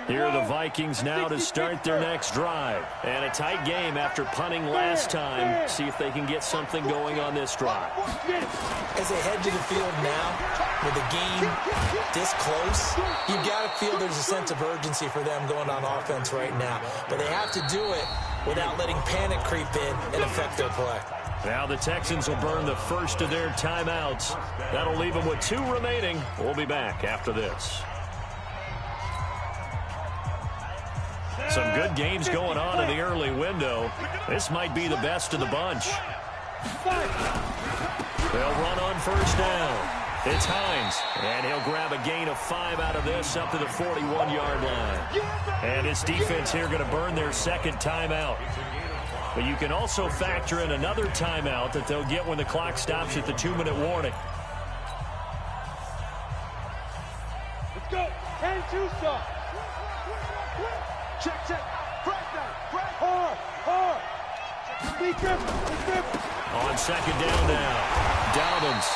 Here are the Vikings now to start their next drive. And a tight game after punting last time. See if they can get something going on this drive. As they head to the field now, with the game this close, you've got to feel there's a sense of urgency for them going on offense right now. But they have to do it without letting panic creep in and affect their play. Now the Texans will burn the first of their timeouts. That'll leave them with 2 remaining. We'll be back after this. Some good games going on in the early window. This might be the best of the bunch. They'll run on 1st down. It's Hines, and he'll grab a gain of 5 out of this up to the 41-yard line. And his defense here going to burn their 2nd timeout. But you can also factor in another timeout that they'll get when the clock stops at the 2-minute warning. Let's go. 10-2 stop. Check, check. Break down. Break. Hard. Be dribble. On 2nd down now, Dobbins.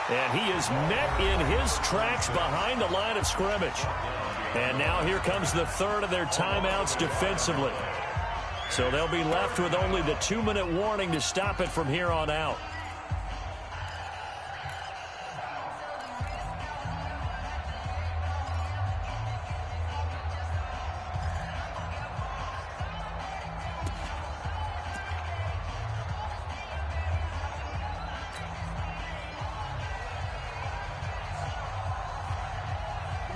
And he is met in his tracks behind the line of scrimmage. And now here comes the 3rd of their timeouts defensively. So they'll be left with only the 2-minute warning to stop it from here on out.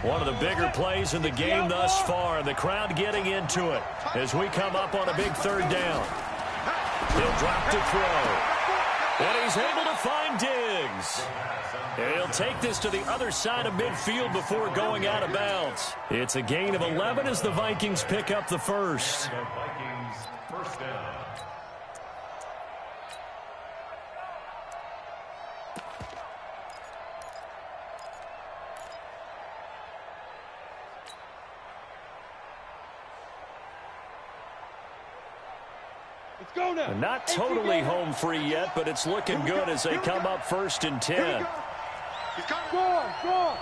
One of the bigger plays in the game thus far, and the crowd getting into it as we come up on a big 3rd down. He'll He'll drop to throw. And he's able to find Diggs. And he'll take this to the other side of midfield before going out of bounds. It's a gain of 11 as the Vikings pick up the first. The Vikings first down. Go now. Not totally home free yet, but it's looking good as they come up 1st and 10. Go on.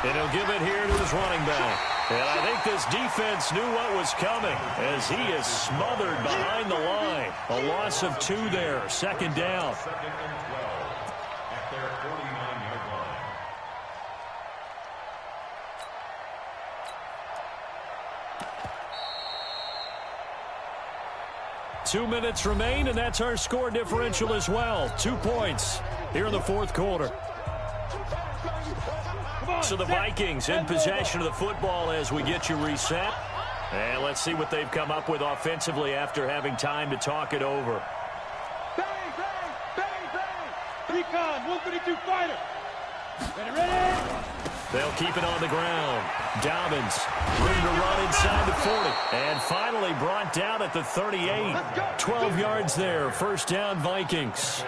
And he'll give it here to his running back. And I think this defense knew what was coming as he is smothered behind the line. A loss of 2 there, 2nd down. 2nd and 12 at their 49-yard line. 2 minutes remain, and that's our score differential as well. 2 points here in the 4th quarter. So the Vikings in possession of the football as we get you reset. And let's see what they've come up with offensively after having time to talk it over. Bang, bang, bang, bang. Recon, 132 fighter. Ready. They'll keep it on the ground. Dobbins, room to run inside the 40. And finally brought down at the 38. 12 yards there. 1st down, Vikings.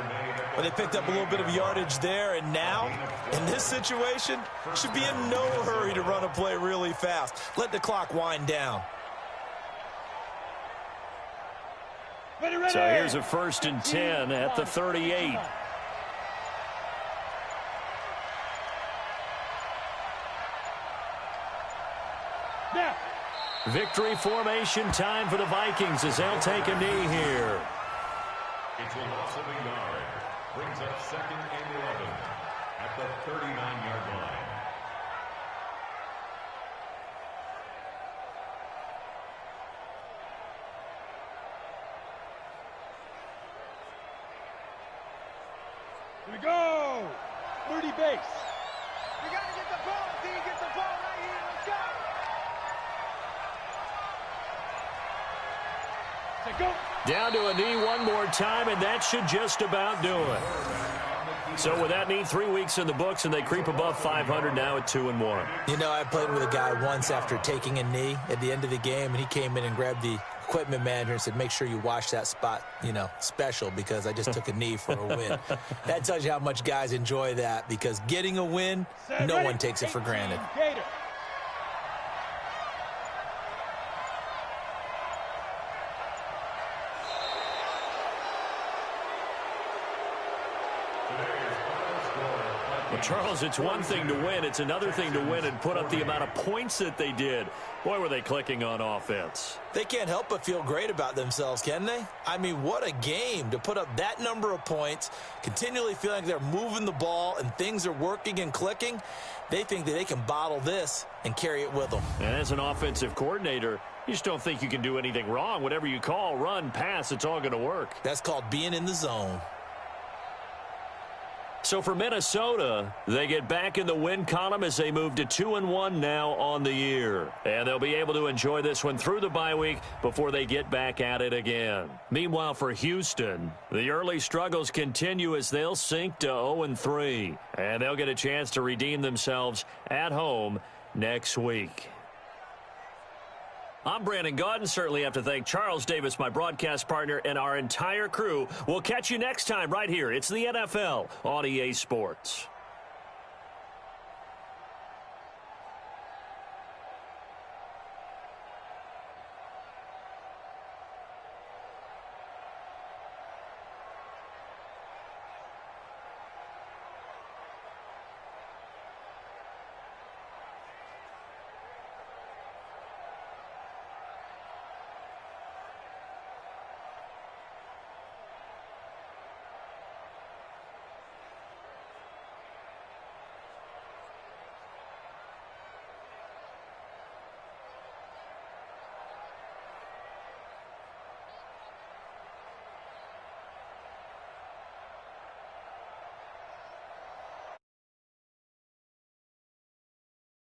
Well, they picked up a little bit of yardage there, and now, in this situation, should be in no hurry to run a play really fast. Let the clock wind down. Ready. So here's a 1st and 10 at the 38. Now. Victory formation time for the Vikings as they'll take a knee here. It's a loss of a yard. Brings up 2nd and 11 at the 39-yard line. Here we go. 30 base. You got to get the ball, D. Get the ball right here. Let's go. Say go. Down to a knee one more time, and that should just about do it. So with that knee, 3 weeks in the books, and they creep above 500 now at 2-1. You know, I played with a guy once after taking a knee at the end of the game, and he came in and grabbed the equipment manager and said, make sure you wash that spot, special, because I just took a knee for a win. That tells you how much guys enjoy that, because getting a win, no one takes it for granted. Gator. Well, Charles, it's one thing to win. It's another thing to win and put up the amount of points that they did. Boy, were they clicking on offense. They can't help but feel great about themselves, can they? I mean, what a game to put up that number of points, continually feeling like they're moving the ball and things are working and clicking. They think that they can bottle this and carry it with them. And as an offensive coordinator, you just don't think you can do anything wrong. Whatever you call, run, pass, it's all going to work. That's called being in the zone. So for Minnesota, they get back in the win column as they move to 2-1 now on the year. And they'll be able to enjoy this one through the bye week before they get back at it again. Meanwhile, for Houston, the early struggles continue as they'll sink to 0-3. And they'll get a chance to redeem themselves at home next week. I'm Brandon Gaudin. Certainly have to thank Charles Davis, my broadcast partner, and our entire crew. We'll catch you next time right here. It's the NFL on EA Sports.